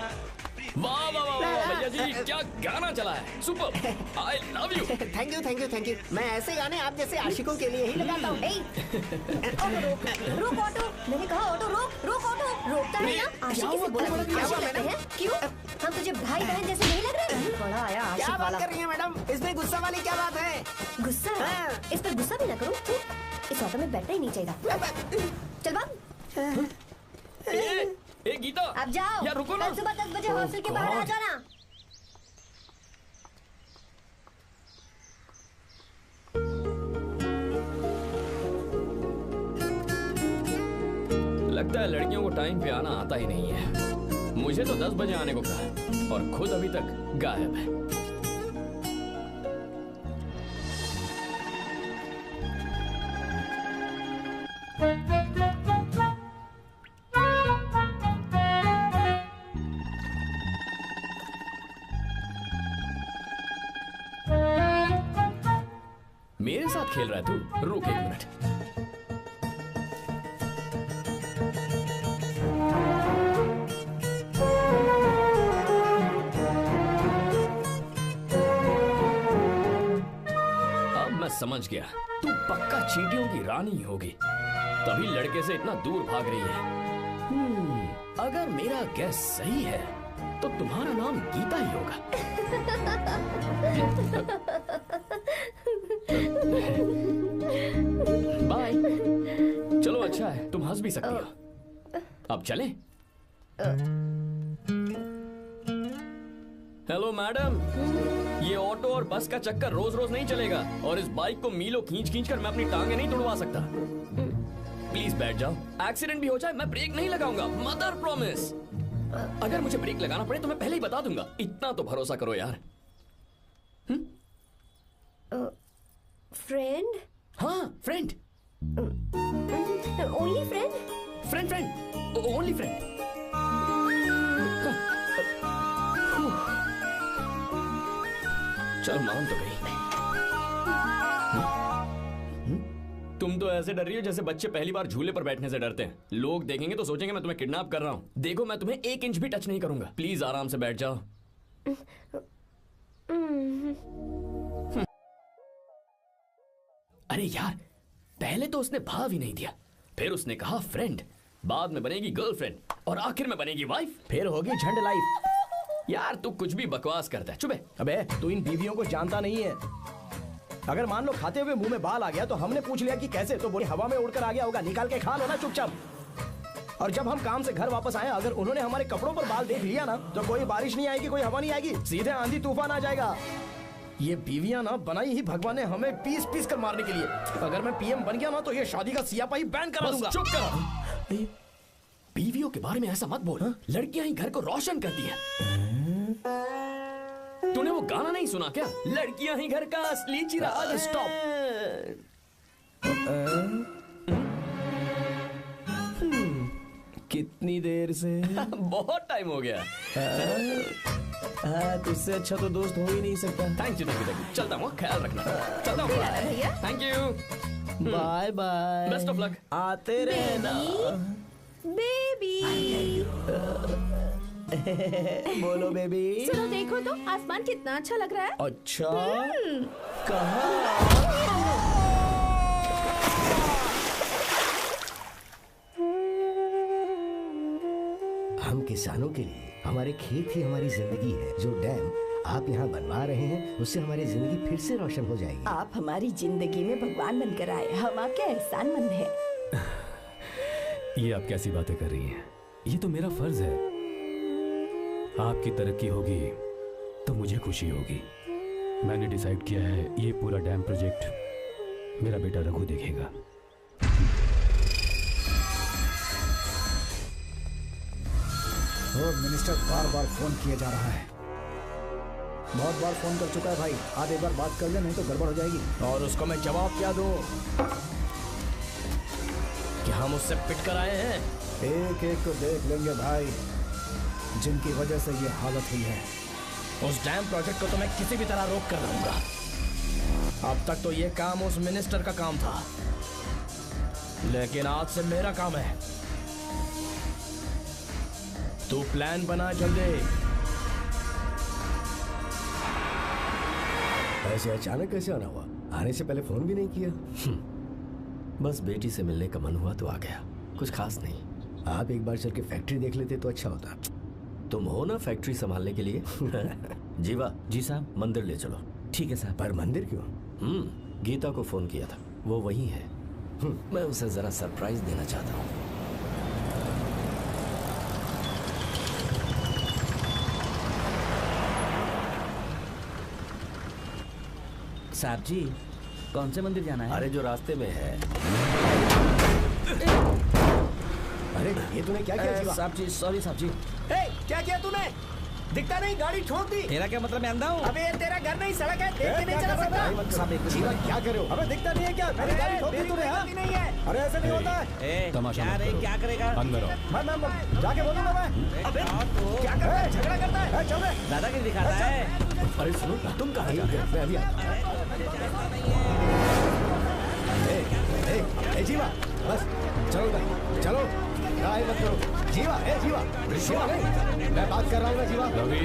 वाह वाह वाह भैया जी, क्या गाना चला है। Super, I love you. Thank you thank you thank you. मैं ऐसे गाने आप जैसे आशिकों के लिए ही लगाता हूँ। ऑटो रोक, रोक ऑटो। मैंने कहा ऑटो रोक, रोक ऑटो। रोकता है ना? आशिकी से बोला आशिक लगते हैं? क्यों? हम तुझे भाई बहन जैसे नहीं लग रहे? बड़ा आया आशिक क्या वाला। बात कर रही है मैडम? इसमें गुस्सा वाली क्या बात है? गुस्सा? इस पर गुस्सा भी ना करो। इस ऑटो में बैठना ही नहीं चाहिए। चल भाग। ए गीता, अब जाओ। यार रुको ना। कल सुबह 10 बजे हॉस्टल के बाहर आ जाना। लगता है लड़कियों को टाइम पे आना आता ही नहीं है। मुझे तो 10 बजे आने को कहा और खुद अभी तक गायब है। मेरे साथ खेल रहा है तू? रुक 1 मिनट। अब मैं समझ गया, तू पक्का चींटियों की रानी होगी, तभी लड़के से इतना दूर भाग रही है। अगर मेरा गैस सही है तो तुम्हारा नाम गीता ही होगा। बाय। चलो अच्छा है, तुम हंस भी सकती हो। अब चलें? हेलो मैडम, ये ऑटो और बस का चक्कर रोज रोज नहीं चलेगा और इस बाइक को मीलों खींच खींच कर मैं अपनी टांगे नहीं तुड़वा सकता। प्लीज बैठ जाओ, एक्सीडेंट भी हो जाए मैं ब्रेक नहीं लगाऊंगा, मदर प्रॉमिस। अगर मुझे ब्रेक लगाना पड़े तो मैं पहले ही बता दूंगा, इतना तो भरोसा करो यार। फ्रेंड? हाँ friend. Only friend? Friend only friend. चल मान तो गई। तुम तो ऐसे डर रही हो जैसे बच्चे पहली बार झूले पर बैठने से डरते हैं। लोग देखेंगे तो सोचेंगे मैं तुम्हें किडनैप कर रहा हूँ। देखो मैं तुम्हें 1 इंच भी टच नहीं करूंगा। प्लीज आराम से बैठ जाओ। अरे यार, पहले तो उसने भाव ही नहीं दिया, फिर उसने कहा फ्रेंड, बाद में बनेगी गर्लफ्रेंड और आखिर में बनेगी वाइफ, फिर होगी झंड लाइफ। यार तू कुछ भी बकवास करता है। चुप है। अबे तू इन बीवियों को जानता नहीं है। अगर मान लो खाते हुए मुंह में बाल आ गया तो हमने पूछ लिया कि कैसे, तो बोली हवा में उड़कर आ गया होगा, निकाल के खा लो ना चुपचाप। और जब हम काम से घर वापस आए, अगर उन्होंने हमारे कपड़ों पर बाल देख लिया ना तो कोई बारिश नहीं आएगी, कोई हवा नहीं आएगी, सीधे आंधी तूफान आ जाएगा। ये बीवियां ना बनाई ही भगवान ने हमें पीस पीस कर मारने के लिए। अगर मैं पीएम बन गया ना तो ये शादी का सियापाही बैन करा दूंगा। चुप कर। बीवियों के बारे में ऐसा मत बोल। लड़कियां ही घर को रोशन करती है। तूने वो गाना नहीं सुना क्या? लड़कियां ही घर का असली चिराग। स्टॉप। कितनी देर से? बहुत टाइम हो गया। तुझसे अच्छा तो दोस्त हो ही नहीं सकता। Thank you. चलता हूँ, ख्याल रखना। चलता हूँ भैया। Thank you. Bye bye. Best of luck. आते रहना बेबी। बोलो बेबी। सुनो देखो तो आसमान कितना अच्छा लग रहा है। अच्छा कहाँ? हम किसानों के लिए हमारे खेत ही हमारी जिंदगी है। जो डैम आप यहाँ बनवा रहे हैं उससे हमारी जिंदगी फिर से रोशन हो जाएगी। आप हमारी जिंदगी में भगवान बनकर आए, हम आपके एहसानमंद हैं। ये आप कैसी बातें कर रही हैं? ये तो मेरा फर्ज है। आपकी तरक्की होगी तो मुझे खुशी होगी। मैंने डिसाइड किया है ये पूरा डैम प्रोजेक्ट मेरा बेटा रघु देखेगा। मिनिस्टर बार बार फोन किया जा रहा है। बहुत बार फोन कर चुका है भाई, आप एक बार बात कर ले, नहीं तो गड़बड़ हो जाएगी। और उसको मैं जवाब क्या दूं कि हम उससे पिट कर आए हैं? एक एक को देख लेंगे भाई, जिनकी वजह से ये हालत हुई है। उस डैम प्रोजेक्ट को तो मैं किसी भी तरह रोक कर रहूंगा। अब तक तो ये काम उस मिनिस्टर का काम था, लेकिन आज से मेरा काम है। तू प्लान बना जल्दी। ऐसे अचानक कैसे आना हुआ? आने से पहले फोन भी नहीं किया। बस बेटी से मिलने का मन हुआ तो आ गया, कुछ खास नहीं। आप एक बार चल के फैक्ट्री देख लेते तो अच्छा होता। तुम हो ना फैक्ट्री संभालने के लिए। जीवा। जी साहब। मंदिर ले चलो। ठीक है साहब। पर मंदिर क्यों? गीता को फोन किया था, वो वही है। मैं उसे जरा सरप्राइज देना चाहता हूँ। साहब जी, कौन से मंदिर जाना है? अरे जो रास्ते में है। अरे ये तूने क्या किया जीवा? साहब जी, सॉरी साहब जी। क्या किया तूने? दिखता नहीं, गाड़ी ठोक दी। तेरा क्या मतलब, मैं अंधा हूँ? अबे ये तेरा घर नहीं, सड़क है, देख के नहीं चला सकता। साहब एक जीवा क्या कर रहे हो? अबे दिखता नहीं है क्या? मेरी गाड़ी ठोक दी तूने, हाँ? नहीं है। अरे ऐसा नहीं होता है। तमाशा क्या मत रे, करो। क्या करेगा? अंदर आओ। मैं जाके बोलूंगा मैं। अबे क्या करता है? झगड़ा करता है। चल रहे। दादागिरी दिखाता है। अरे सुनो, तुम कहाँ जा रहे हो? मैं अभी ए जीवा, बस चलो भाई, चलो। राय मत करो। जीवा, जीवा, जीवा नहीं, मैं बात कर रहा हूँ ना जीवा। रवि,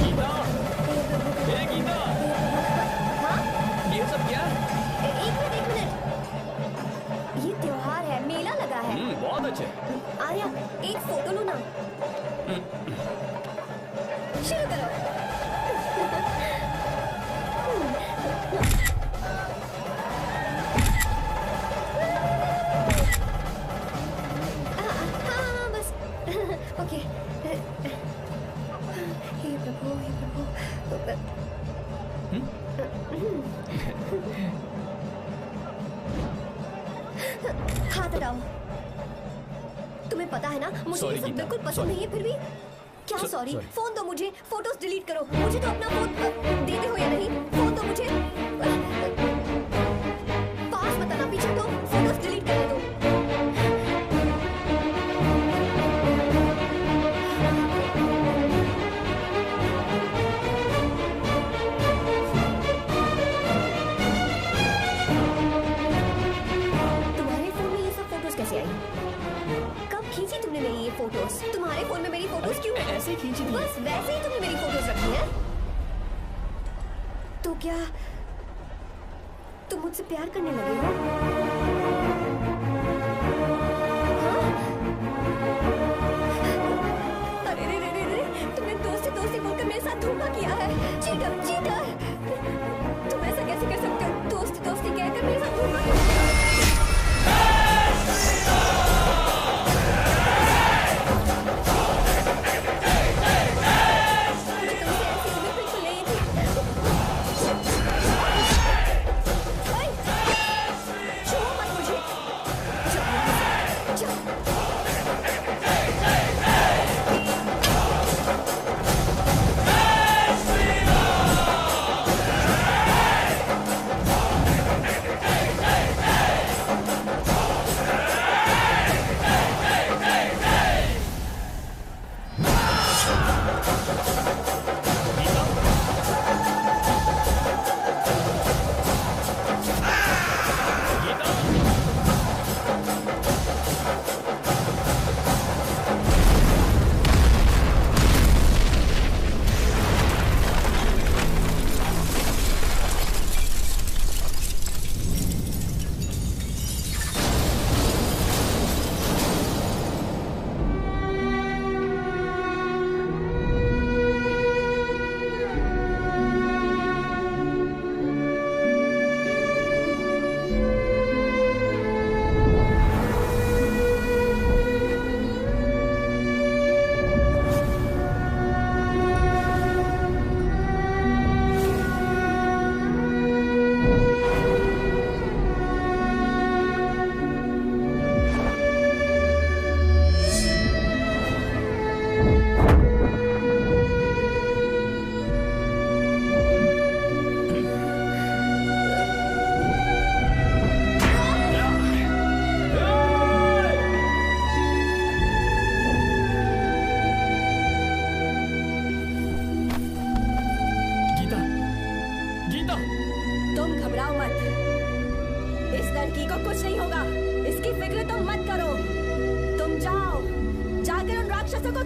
गीता, ए गीता, ये सब क्या है? एक मिनट। ये त्योहार है, मेला लगा है। बहुत अच्छे। आर्या, एक फोटो लो ना। शुरू करो। हाँ, बस ओके। हे प्रभु, हे प्रभु। हाथ हटाओ। तुम्हें पता है ना, मुझे ये Sorry, सब गीता, बिल्कुल पसंद sorry. नहीं है, फिर भी क्या सॉरी? sorry. फोन दो मुझे, फोटोज डिलीट करो। मुझे तो अपना फोन देते हो या नहीं? फोन दो मुझे। पास मत आना, पीछे तो फोटोज डिलीट करने दो। तुम्हारे फोन में ये सब फोटोज कैसे आई? कब खींची तुमने मेरी ये फोटोज? तुम्हारे फोन में मेरी फोटोज क्यों? ऐसे ही खींची थी। बस वैसे ही तुमने मेरी फोटोज रखी है। तो क्या तुम मुझसे प्यार करने लगे हो? हाँ? अरे रे रे रे रे, तुमने दोस्ती बोलकर मेरे साथ धोखा किया है। Cheater, cheater. तुम ऐसा कैसे कर सकते हो? दोस्ती कहकर मेरे साथ धोखा किया। छुओ मत मुझे।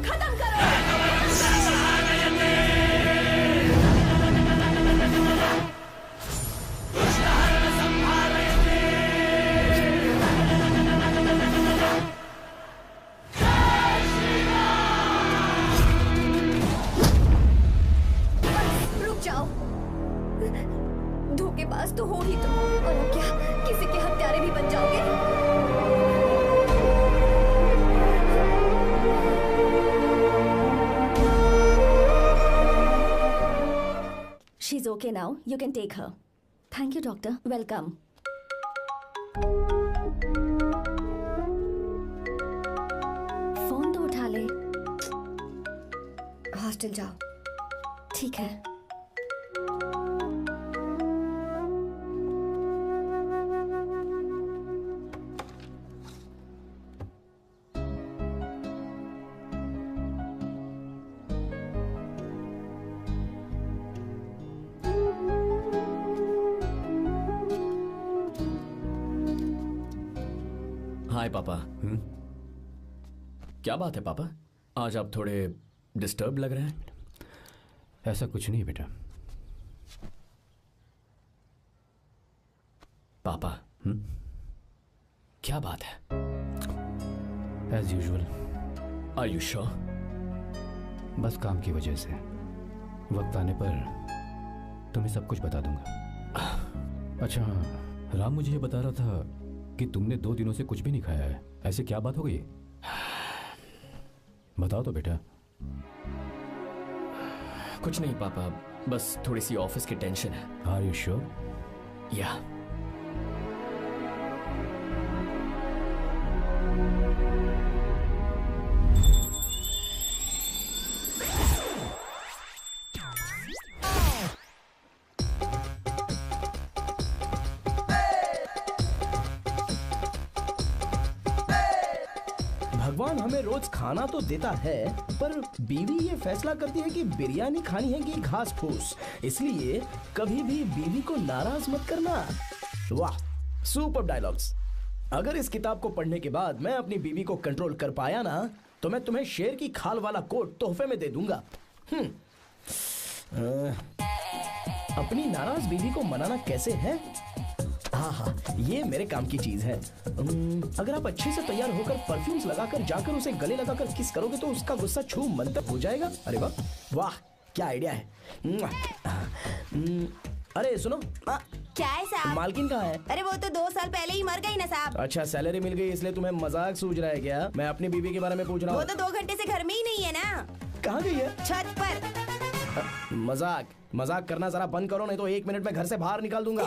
खत्म करो। रुक जाओ। धोखेबाज तो हो ही तुम, और अब क्या किसी के हत्यारे भी बन जाओगे? She's okay now. You can take her. Thank you, doctor. Welcome. Phone तो उठा ले। हॉस्टल जाओ। ठीक है। हाय पापा। क्या बात है पापा, आज आप थोड़े डिस्टर्ब लग रहे हैं। ऐसा कुछ नहीं बेटा। पापा क्या बात है? As usual. Are you sure? बस काम की वजह से वक्त आने पर तुम्हें सब कुछ बता दूंगा। अच्छा हाँ, राम मुझे ये बता रहा था कि तुमने 2 दिनों से कुछ भी नहीं खाया है। ऐसे क्या बात हो गई? बताओ तो बेटा। कुछ नहीं पापा, बस थोड़ी सी ऑफिस की टेंशन है। Are you sure? या। भगवान हमें रोज खाना तो देता है, पर बीवी ये फैसला करती है कि बिरयानी खानी है कि घास फूस। इसलिए कभी भी बीवी को नाराज मत करना। वाह, सुपर डायलॉग्स। अगर इस किताब को पढ़ने के बाद मैं अपनी बीवी को कंट्रोल कर पाया ना, तो मैं तुम्हें शेर की खाल वाला कोट तोहफे में दे दूंगा। अपनी नाराज बीवी को मनाना कैसे है? हाँ, ये मेरे काम की चीज है। अगर आप अच्छे से तैयार होकर परफ्यूम्स लगाकर जाकर उसे गले लगाकर किस करोगे तो उसका गुस्सा छू मंतर हो जाएगा। अरे वाह वाह, क्या आइडिया है। अरे सुनो, क्या है साहब? मालकिन कहाँ है? अरे वो तो 2 साल पहले ही मर गई ना साहब। अच्छा, सैलरी मिल गई इसलिए तुम्हें मजाक सूझ रहा है क्या? मैं अपनी बीवी के बारे में पूछ रहा हूँ। वो तो 2 घंटे से घर में ही नहीं है ना। कहाँ गई है? छत पर। मजाक करना जरा बंद करो, नहीं तो 1 मिनट में घर से बाहर निकाल दूंगा।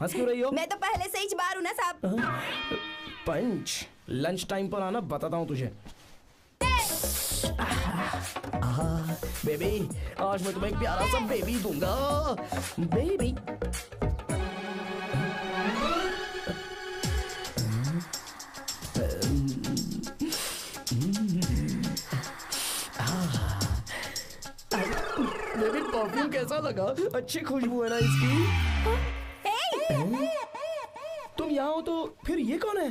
हंस क्यों रही हो? मैं तो पहले से ही बाहर हूँ ना साहब। पंच, लंच टाइम पर आना, बताता हूँ तुझे। बेबी, आज मैं तुम्हें एक प्यारा सा बेबी दूंगा। बेबी। बेबी, परफ्यूम कैसा लगा? अच्छी खुशबू है ना इसकी? तुम यहाँ हो तो फिर ये कौन है?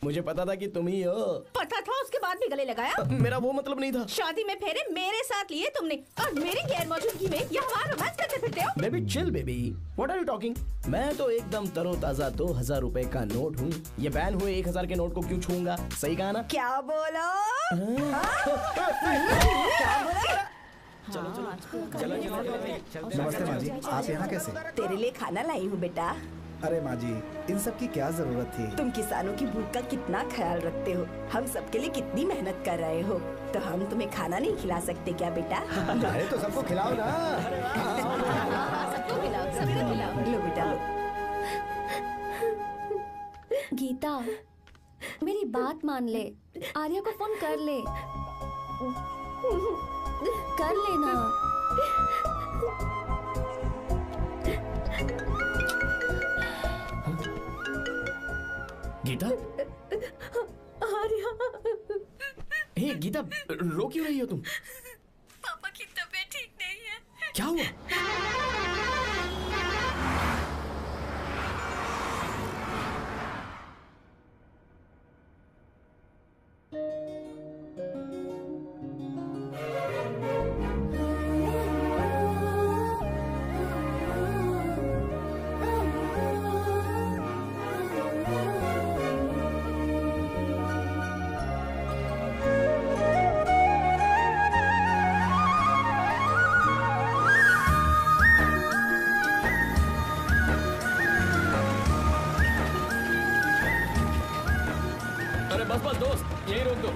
मुझे पता था कि तुम ही हो। पता था, उसके बाद भी गले लगाया? मेरा वो मतलब नहीं था। शादी में फेरे मेरे साथ लिए तुमने, और मेरी गैर मौजूदगी में यहाँ वहाँ रोमांस करते फिरते हो। Baby chill baby, what are you talking? मैं तो एकदम तरोताजा 2000 रुपए का नोट हूँ। ये बैन हुए 1000 के नोट को क्यों छूंगा? सही कहा ना? क्या बोलो? नमस्ते माँ जी, आप यहाँ कैसे? तेरे लिए खाना लाई हूँ बेटा। अरे माँ जी, इन सब की क्या जरूरत थी? तुम किसानों की भूख का कितना ख्याल रखते हो, हम सबके लिए कितनी मेहनत कर रहे हो, तो हम तुम्हें खाना नहीं खिला सकते क्या बेटा? अरे तो सबको खिलाओ ना। सबको खिलाओ, सबको खिलाओ। लो बेटा लो। गीता, मेरी बात मान ले, आर्या को फोन कर ले। कर लेना। गीता? आर्या। हे गीता, रो क्यों रही हो तुम? पापा की तबीयत ठीक नहीं है। क्या हुआ? यही रोक दो।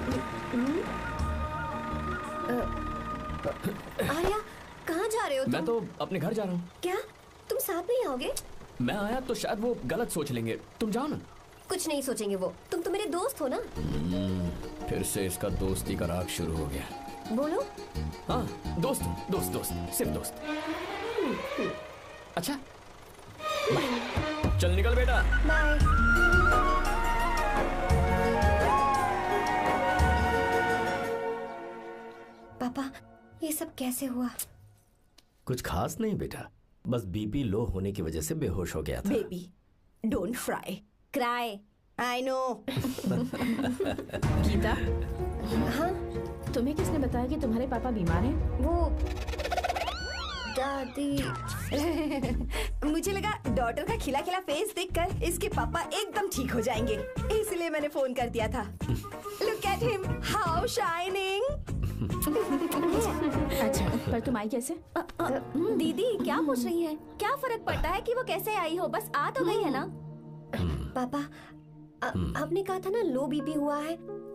आर्या, कहाँ जा रहे हो तुम? मैं तो अपने घर जा रहा हूँ। क्या तुम साथ नहीं आओगे? मैं आया तो शायद वो गलत सोच लेंगे, तुम जाओ ना। कुछ नहीं सोचेंगे वो, तुम तो मेरे दोस्त हो ना। फिर से इसका दोस्ती का राग शुरू हो गया। बोलो। हाँ, दोस्त दोस्त दोस्त, सिर्फ दोस्त। अच्छा, बाय। चल निकल बेटा। बाय। पापा, ये सब कैसे हुआ? कुछ खास नहीं बेटा, बस बीपी लो होने की वजह से बेहोश हो गया था। Baby, don't fry, cry. I know. Geeta, हाँ? तुम्हें किसने बताया कि तुम्हारे पापा बीमार हैं? वो दादी। मुझे लगा डॉटर का खिला खिला फेस देखकर इसके पापा एकदम ठीक हो जाएंगे, इसलिए मैंने फोन कर दिया था। Look at him, how shining. अच्छा, पर तुम आई कैसे? दीदी क्या पूछ रही है? क्या फर्क पड़ता है कि वो कैसे आई हो, बस आ तो गई है ना। पापा, आपने कहा था ना लो बीपी हुआ है,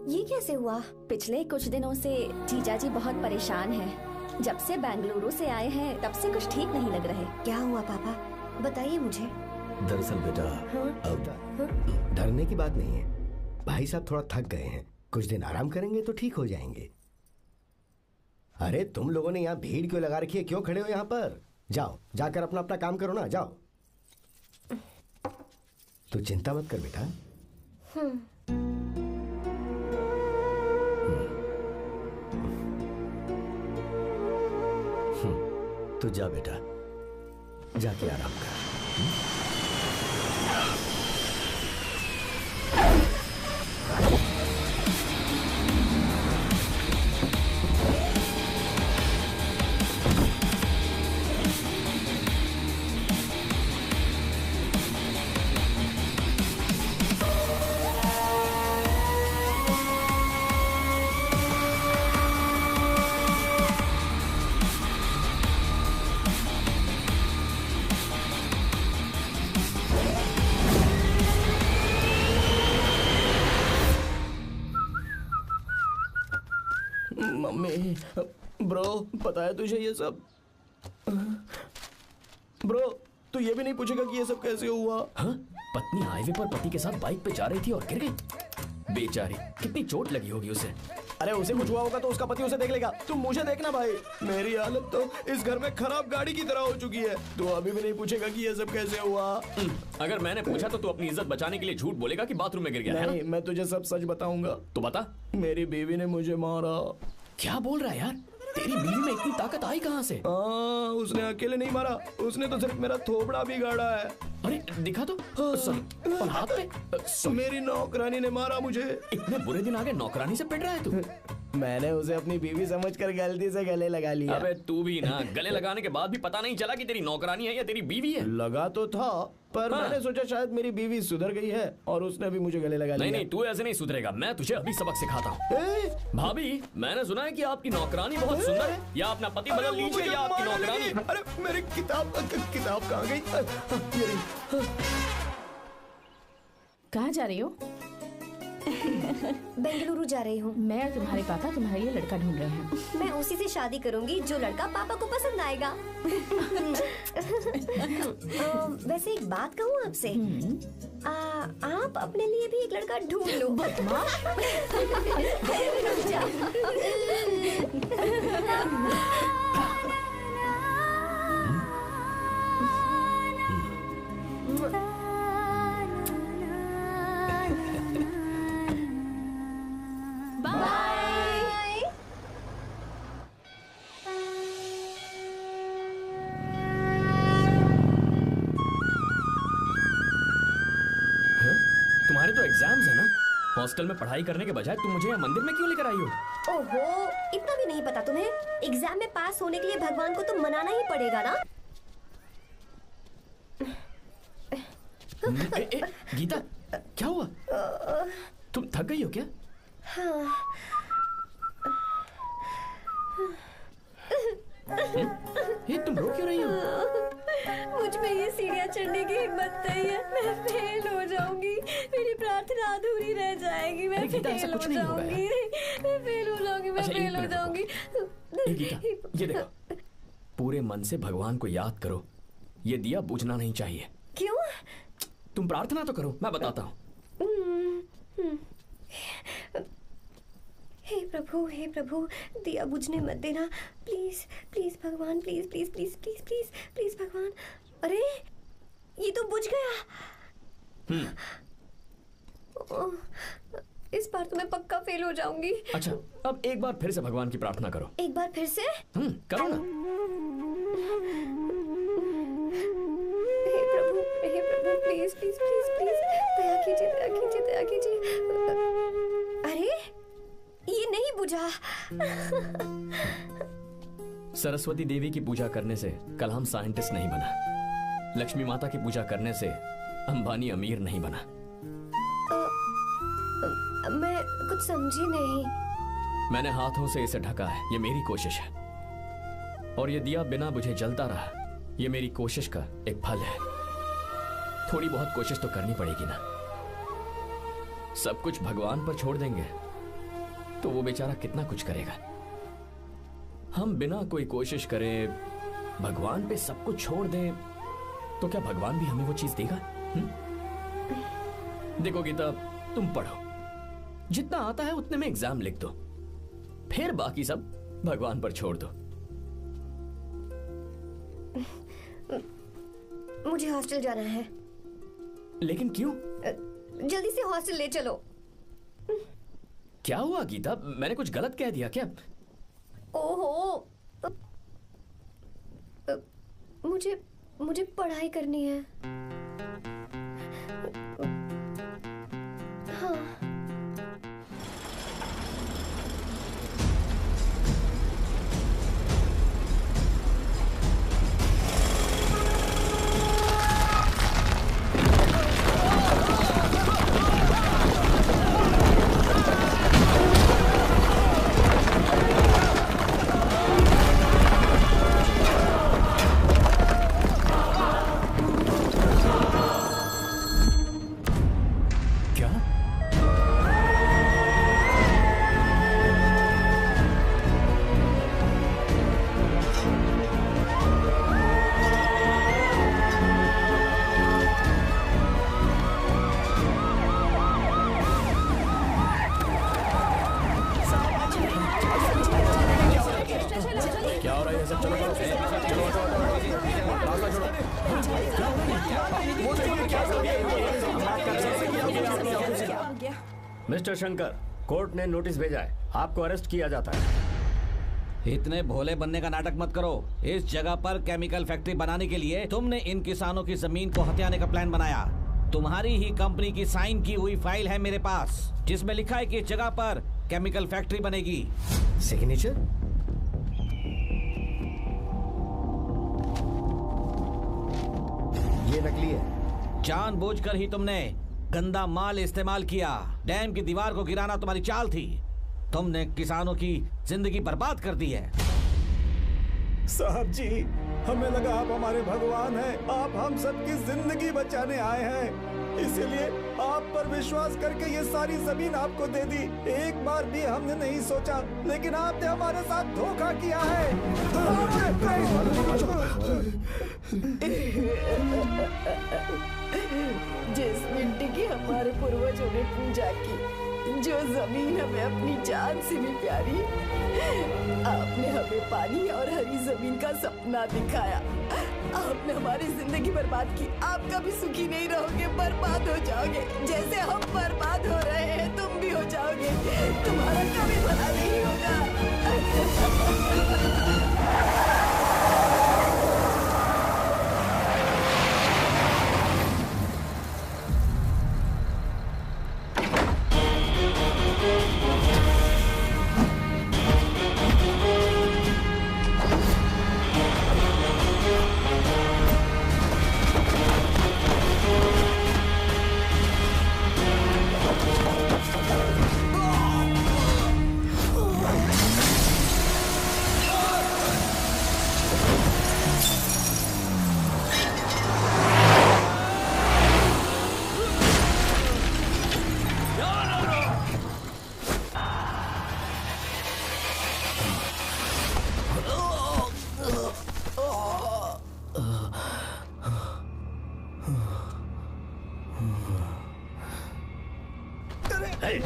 ये कैसे हुआ? पिछले कुछ दिनों से जीजा जी बहुत परेशान हैं। जब से बेंगलुरु से आए हैं तब से कुछ ठीक नहीं लग रहे। क्या हुआ पापा, बताइए मुझे। दरअसल बेटा, अब डरने की बात नहीं है। भाई साहब थोड़ा थक गए हैं, कुछ दिन आराम करेंगे तो ठीक हो जाएंगे। अरे तुम लोगों ने यहाँ भीड़ क्यों लगा रखी है? क्यों खड़े हो यहाँ पर? जाओ, जाकर अपना अपना काम करो ना, जाओ। तू चिंता मत कर बेटा। तू जा बेटा, जाके आराम कर। मम्मी, ब्रो, पता है तुझे ये सब? ब्रो, तू ये भी नहीं पूछेगा कि ये सब कैसे हुआ? हाँ? पत्नी हाईवे पर पति के साथ बाइक पे जा रही थी और गिर गई। बेचारी, कितनी चोट लगी होगी उसे। अरे उसे कुछ हुआ होगा तो उसका पति उसे देख लेगा, तुम मुझे देखना भाई। मेरी हालत तो इस घर में खराब गाड़ी की तरह हो चुकी है। तू अभी भी नहीं पूछेगा कि ये सब कैसे हुआ? अगर मैंने पूछा तो तू अपनी इज्जत बचाने के लिए झूठ बोलेगा कि बाथरूम में गिर गया है नहीं, मैं तुझे सब सच बताऊंगा। तो बता। मेरी बीवी ने मुझे मारा। क्या बोल रहा है यार? तेरी बीवी में इतनी ताकत आई कहाँ से? उसने अकेले नहीं मारा, उसने तो सिर्फ मेरा थोबड़ा बिगाड़ा है। अरे दिखा तो। और हाथ पे? मेरी नौकरानी ने मारा मुझे। इतने बुरे दिन आ गए, नौकरानी से पिट रहा है तू? मैंने उसे अपनी बीवी समझकर गलती से गले लगा लिया। अबे तू भी ना, गले लगाने के बाद भी पता नहीं चला कि तेरी नौकरानी है या तेरी बीवी है? लगा तो था, पर मैंने सोचा शायद मेरी बीवी सुधर गई है और उसने भी मुझे गले लगा लिया। नहीं, तू ऐसे नहीं सुधरेगा, मैं तुझे अभी सबक सिखाता हूँ। भाभी, मैंने सुना है कि आपकी नौकरानी बहुत सुंदर है। या अपना पति बदल लीजिए या आपकी नौकरानी। अरे मेरी किताब कहाँ गई? कहाँ जा रही हो? बेंगलुरु जा रही हूँ। मैं और तुम्हारे पापा तुम्हारे लिए लड़का ढूंढ रहे हैं। मैं उसी से शादी करूंगी जो लड़का पापा को पसंद आएगा। वैसे एक बात कहूँ आपसे, आप अपने लिए भी एक लड़का ढूंढ लो। बदमाश। तुम्हारे तो एग्जाम्स है ना? हॉस्टल में पढ़ाई करने के बजाय तुम मुझे यहाँ मंदिर में क्यों लेकर आई हो? ओहो, इतना भी नहीं पता तुम्हें? एग्जाम में पास होने के लिए भगवान को तो मनाना ही पड़ेगा ना। गीता, क्या हुआ? तुम थक गई हो क्या? हाँ। ये तुम रो क्यों रही हो? मुझ में ये सीढ़ियाँ चढ़ने की हिम्मत नहीं है। मैं फेल हो जाऊंगी, मेरी प्रार्थना अधूरी रह जाएगी। मैं फेल हो जाऊंगी, मैं फेल हो जाऊंगी, मैं फेल हो जाऊंगी। गीता, ये देखो, पूरे मन से भगवान को याद करो। ये दिया बुझना नहीं चाहिए। क्यों? तुम प्रार्थना तो करो, मैं बताता हूँ। हे प्रभु, दिया बुझने मत देना, प्लीज प्लीज भगवान, please please please please please please भगवान। अरे ये तो बुझ गया। इस बार तो मैं पक्का फेल हो जाऊंगी। अच्छा, अब एक बार फिर से भगवान की प्रार्थना करो। एक बार फिर से? करो ना। हे प्रभु, प्लीज प्लीज प्लीज प्लीज, दया कीजिए, दया कीजिए, दया कीजिए। अरे ये नहीं बुझा। सरस्वती देवी की पूजा करने से कलाम साइंटिस्ट नहीं बना। लक्ष्मी माता की पूजा करने से अंबानी अमीर नहीं बना। मैं कुछ समझी नहीं। मैंने हाथों से इसे ढका है, ये मेरी कोशिश है। और ये दिया बिना बुझे जलता रहा, ये मेरी कोशिश का एक फल है। थोड़ी बहुत कोशिश तो करनी पड़ेगी ना। सब कुछ भगवान पर छोड़ देंगे तो वो बेचारा कितना कुछ करेगा। हम बिना कोई कोशिश करे भगवान पे सब कुछ छोड़ दें तो क्या भगवान भी हमें वो चीज देगा? देखो गीता, तुम पढ़ो, जितना आता है उतने में एग्जाम लिख दो, फिर बाकी सब भगवान पर छोड़ दो। मुझे हॉस्टल जाना है। लेकिन क्यों? जल्दी से हॉस्टल ले चलो। क्या हुआ गीता, मैंने कुछ गलत कह दिया क्या? ओहो, मुझे पढ़ाई करनी है। हाँ। मिस्टर शंकर, कोर्ट ने नोटिस भेजा है, आपको अरेस्ट किया जाता है। इतने भोले बनने का नाटक मत करो। इस जगह पर केमिकल फैक्ट्री बनाने के लिए तुमने इन किसानों की जमीन को हथियाने का प्लान बनाया। तुम्हारी ही कंपनी की साइन की हुई फाइल है मेरे पास, जिसमें लिखा है कि इस जगह पर केमिकल फैक्ट्री बनेगी। सिग्नेचर? ये नकली है। जानबूझकर ही तुमने गंदा माल इस्तेमाल किया। डैम की दीवार को गिराना तुम्हारी चाल थी। तुमने किसानों की जिंदगी बर्बाद कर दी है। साहब जी, हमें लगा आप हमारे भगवान हैं, आप हम सबकी जिंदगी बचाने आए हैं, इसीलिए आप पर विश्वास करके ये सारी जमीन आपको दे दी। एक बार भी हमने नहीं सोचा, लेकिन आपने हमारे साथ धोखा किया है। जिस मिट्टी की हमारे पूर्वजों ने पूजा की, जो जमीन हमें अपनी जान से भी प्यारी, आपने हमें पानी और हरी जमीन का सपना दिखाया। आपने हमारी जिंदगी बर्बाद की। आप कभी सुखी नहीं रहोगे, बर्बाद हो जाओगे। जैसे हम बर्बाद हो रहे हैं तुम भी हो जाओगे। तुम्हारा कभी भला नहीं होगा।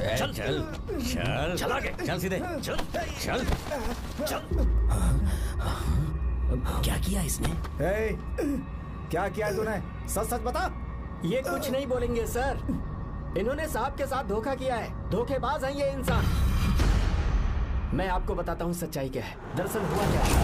चल चल चल चल आगे चल सीधे चल चल चल। क्या किया इसने? क्या किया तूने? सच सच बता। ये कुछ नहीं बोलेंगे सर। इन्होंने साहब के साथ धोखा किया है। धोखेबाज हैं ये इंसान। मैं आपको बताता हूँ सच्चाई क्या है। दरअसल हुआ क्या है।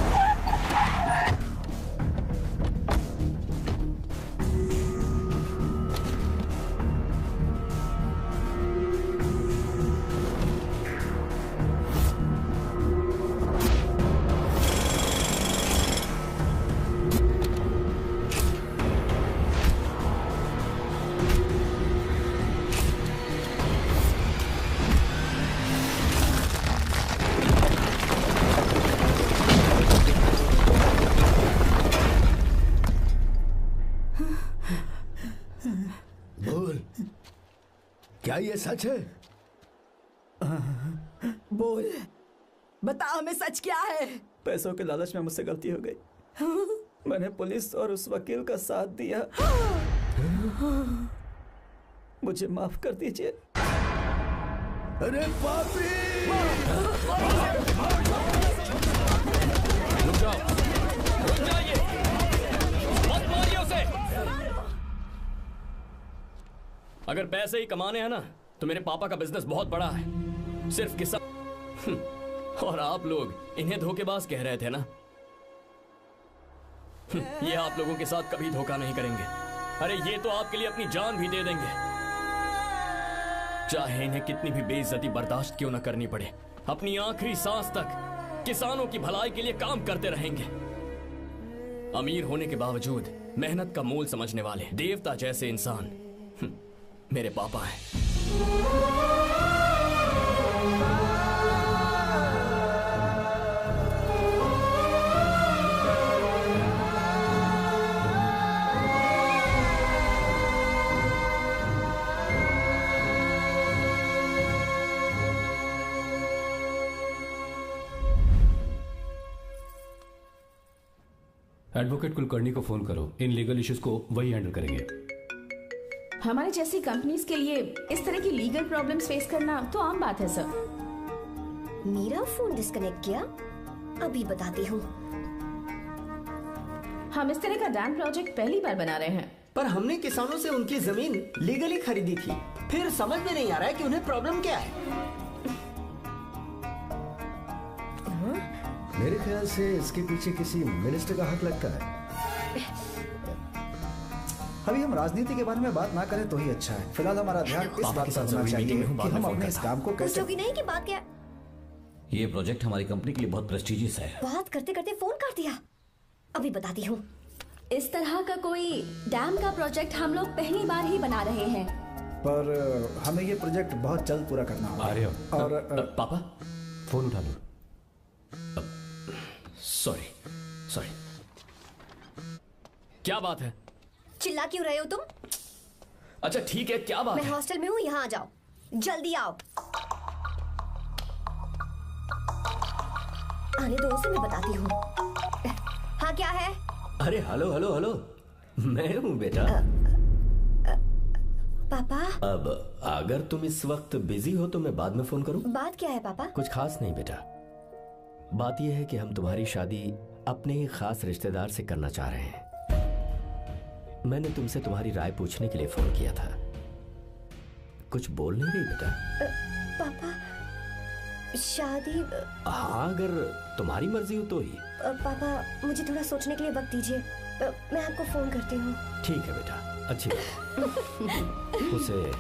क्या ये सच है? बोल, बता हमें सच क्या है? पैसों के लालच में मुझसे गलती हो गई। मैंने पुलिस और उस वकील का साथ दिया। मुझे माफ कर दीजिए। अरे पापी! रुक जाओ, रुक जाइए, मत मारिए उसे। अगर पैसे ही कमाने हैं ना तो मेरे पापा का बिजनेस बहुत बड़ा है। सिर्फ किसान और आप लोग इन्हें धोखेबाज कह रहे थे ना। ये आप लोगों के साथ कभी धोखा नहीं करेंगे। अरे ये तो आपके लिए अपनी जान भी दे देंगे, चाहे इन्हें कितनी भी बेइज्जती बर्दाश्त क्यों न करनी पड़े। अपनी आखिरी सांस तक किसानों की भलाई के लिए काम करते रहेंगे। अमीर होने के बावजूद मेहनत का मोल समझने वाले देवता जैसे इंसान मेरे पापा हैं। एडवोकेट कुलकर्णी को फोन करो। इन लीगल इश्यूज को वही हैंडल करेंगे। हमारी जैसी कंपनीज के लिए इस तरह की लीगल प्रॉब्लम्स फेस करना तो आम बात है सर। मेरा फोन डिस्कनेक्ट किया? अभी बताती हूँ। हम इस तरह का डैम प्रोजेक्ट पहली बार बना रहे हैं। पर हमने किसानों से उनकी जमीन लीगली खरीदी थी। फिर समझ में नहीं आ रहा है कि उन्हें प्रॉब्लम क्या है। मेरे ख्याल से इसके पीछे किसी मिनिस्टर का हाथ लगता है। अभी हम राजनीति के बारे में बात ना करें तो ही अच्छा है। फिलहाल हमारा ध्यान इस बात पर होना चाहिए कि हम अपने इस काम को कैसे। पूछोगी नहीं कि बात क्या? ये प्रोजेक्ट हमारी कंपनी के लिए बहुत प्रेस्टिजियस है। बात करते करते फोन कर दिया। अभी बताती हूँ। इस तरह का कोई डैम का प्रोजेक्ट हम लोग पहली बार ही बना रहे हैं। पर हमें ये प्रोजेक्ट बहुत जल्द पूरा करना होगा। आ रहे हो? और पापा फोन उठा लो। Sorry sorry. क्या बात है? चिल्ला क्यों रहे हो तुम? अच्छा ठीक है, क्या बात मैं है? हॉस्टल में हूँ, यहाँ आ जाओ, जल्दी आओ। आने दो उसे, मैं बताती हूँ। हाँ क्या है? अरे हेलो हेलो हेलो, मैं हूँ बेटा। पापा। अब अगर तुम इस वक्त बिजी हो तो मैं बाद में फोन करूँ? बात क्या है पापा? कुछ खास नहीं बेटा। बात यह है कि हम तुम्हारी शादी अपने ही खास रिश्तेदार से करना चाह रहे हैं। मैंने तुमसे तुम्हारी राय पूछने के लिए फोन किया था। कुछ बोल नहीं रही बेटा? पापा शादी। हाँ अगर तुम्हारी मर्जी हो तो ही। पापा मुझे थोड़ा सोचने के लिए वक्त दीजिए, मैं आपको फोन करती हूँ। ठीक है बेटा, अच्छी बात। उसे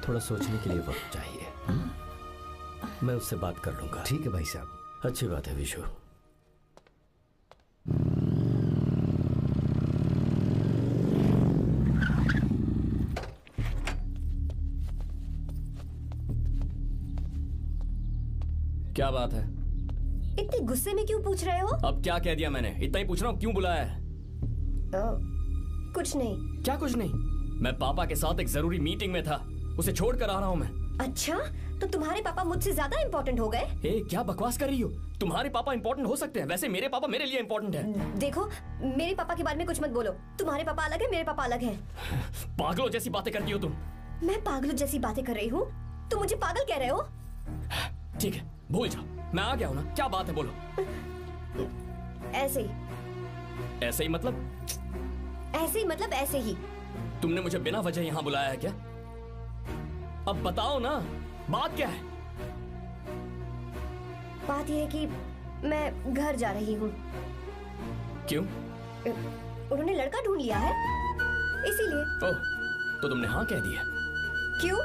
थोड़ा सोचने के लिए वक्त चाहिए। मैं उससे बात कर लूंगा। ठीक है भाई साहब। अच्छी बात है विशु। क्या बात है? इतने गुस्से में क्यों पूछ रहे हो? अब क्या कह दिया मैंने? इतना ही पूछ रहा हूँ, क्यों बुलाया है? कुछ नहीं। क्या कुछ नहीं? मैं पापा के साथ एक जरूरी मीटिंग में था, उसे छोड़कर आ रहा हूँ मैं। अच्छा, तो तुम्हारे पापा मुझसे ज्यादा इम्पोर्टेंट हो गए? क्या बकवास कर रही हो? तुम्हारे पापा इम्पोर्टेंट हो सकते हैं, वैसे मेरे पापा मेरे लिए इम्पोर्टेंट है। देखो, मेरे पापा के बारे में कुछ मत बोलो। तुम्हारे पापा अलग है, मेरे पापा अलग है। पागलों जैसी बातें करती हो तुम। मैं पागलों जैसी बातें कर रही हूँ? तुम मुझे पागल कह रहे हो? ठीक है, भूल जाओ, मैं आ गया हूं ना। क्या बात है, बोलो। ऐसे ही। ऐसे ही मतलब? ऐसे ही मतलब ऐसे ही। तुमने मुझे बिना वजह यहां बुलाया है क्या? अब बताओ ना, बात क्या है? बात यह है कि मैं घर जा रही हूँ। क्यों? उन्होंने लड़का ढूंढ लिया है, इसीलिए। ओह, तो तुमने हाँ कह दिया? क्यों?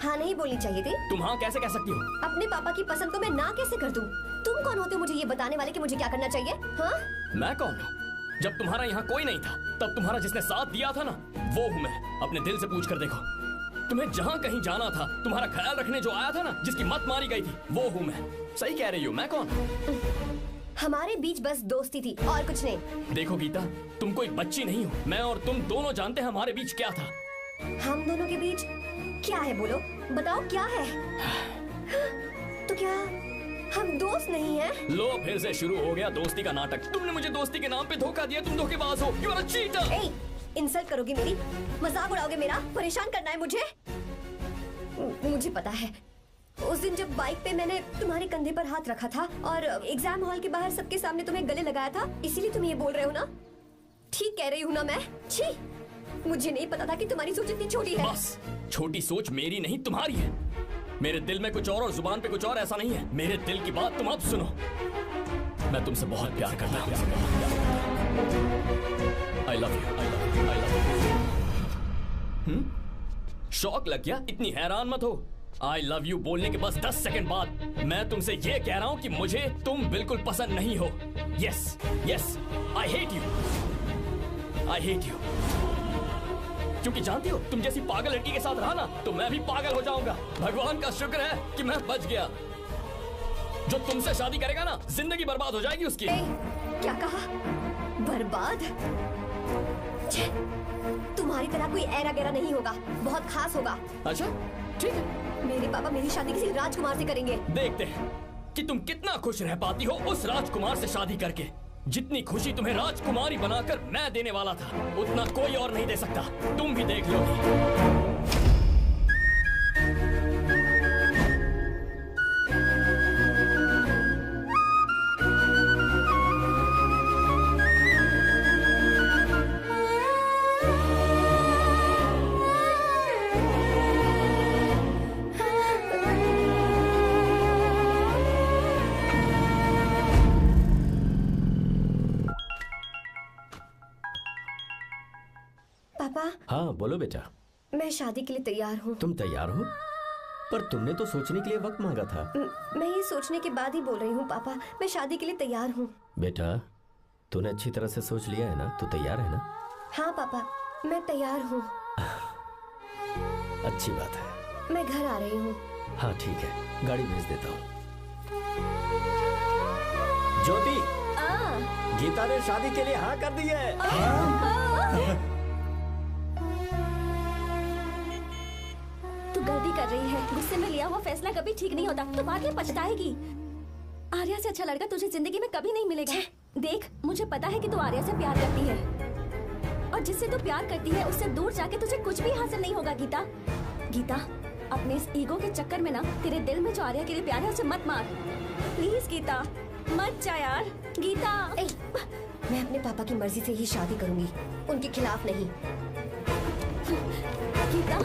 हाँ नहीं बोलनी चाहिए थी? तुम हाँ कैसे कह सकती हो? अपने पापा की पसंद को मैं ना कैसे कर दूं? तुम कौन होते हो मुझे ये बताने वाले कि मुझे क्या करना चाहिए? हाँ? मैं कौन हूँ? जब तुम्हारा यहाँ कोई नहीं था, तब तुम्हारा जिसने साथ दिया था ना, वो हूँ मैं। अपने दिल से पूछ कर देखो। तुम्हें जहाँ कहीं जाना था, तुम्हारा ख्याल रखने जो आया था ना, जिसकी मत मारी गई थी, वो हूँ मैं। सही कह रही हो, मैं कौन? हमारे बीच बस दोस्ती थी और कुछ नहीं। देखो गीता, तुम कोई बच्ची नहीं हो। मैं और तुम दोनों जानते हैं हमारे बीच क्या था। हम दोनों के बीच क्या है, बोलो, बताओ क्या है? तो क्या हम दोस्त नहीं हैं? लो, फिर से शुरू हो गया दोस्ती का नाटक। तुमने मुझे दोस्ती के नाम पे धोखा दिया। तुम धोखेबाज हो। You are a cheater। Insult करोगी मेरी? मजाक उड़ाओगे मेरा? परेशान करना है मुझे? मुझे पता है, उस दिन जब बाइक पे मैंने तुम्हारे कंधे पर हाथ रखा था और एग्जाम हॉल के बाहर सबके सामने तुम्हें गले लगाया था, इसीलिए तुम ये बोल रहे हो ना? ठीक कह रही हूँ ना मैं? छी, मुझे नहीं पता था कि तुम्हारी सोच इतनी छोटी है। बस, छोटी सोच मेरी नहीं तुम्हारी है। मेरे दिल में कुछ और जुबान पे कुछ और, ऐसा नहीं है। मेरे दिल की बात तुम अब सुनो। मैं तुमसे बहुत प्यार करता हूँ। I love you, I love you, I love you। शौक लग गया? इतनी हैरान मत हो। I love you बोलने के बस 10 सेकंड बाद मैं तुमसे ये कह रहा हूँ कि मुझे तुम बिल्कुल पसंद नहीं हो। Yes, yes, I hate you, I hate you। क्योंकि जानती हो, तुम जैसी पागल लड़की के साथ रहा ना, तो मैं भी पागल हो जाऊंगा। भगवान का शुक्र है कि मैं बच गया। जो तुमसे शादी करेगा ना, जिंदगी बर्बाद हो जाएगी उसकी। क्या कहा? बर्बाद? तुम्हारी तरह कोई ऐरा गैरा नहीं होगा, बहुत खास होगा। अच्छा, ठीक है। मेरे पापा मेरी शादी किसी राजकुमार से करेंगे। देखते हैं कि तुम कितना खुश रह पाती हो उस राजकुमार से शादी करके। जितनी खुशी तुम्हें राजकुमारी बनाकर मैं देने वाला था, उतना कोई और नहीं दे सकता। तुम भी देख लोगी। पापा। हाँ बोलो बेटा। मैं शादी के लिए तैयार हूँ। तुम तैयार हो? पर तुमने तो सोचने के लिए वक्त मांगा था। मैं ये सोचने के बाद ही बोल रही हूँ पापा, मैं शादी के लिए तैयार हूँ। बेटा, तूने अच्छी तरह से सोच लिया है ना? तू तैयार है ना? हाँ पापा, मैं तैयार हूँ। अच्छी बात है। मैं घर आ रही हूँ। हाँ ठीक है, गाड़ी भेज देता हूँ। ज्योति, गीता ने शादी के लिए हाँ कर दी है। तू गलती कर रही है। गुस्से में लिया हुआ फैसला कभी ठीक नहीं होता, तो बाद में पछताएगी। आर्या से अच्छा लड़का तुझे जिंदगी में कभी नहीं मिलेगा। देख, मुझे पता है कि तू आर्या से प्यार करती है, और जिससे तू प्यार करती है उससे दूर जाके तुझे कुछ भी हासिल नहीं होगा। गीता, गीता, अपने इस ईगो के चक्कर में ना तेरे दिल में जो आर्या के लिए प्यार है उसे मत मार। प्लीज गीता, मत जा यार। गीता, मैं अपने पापा की मर्जी से ही शादी करूंगी, उनके खिलाफ नहीं। गीता,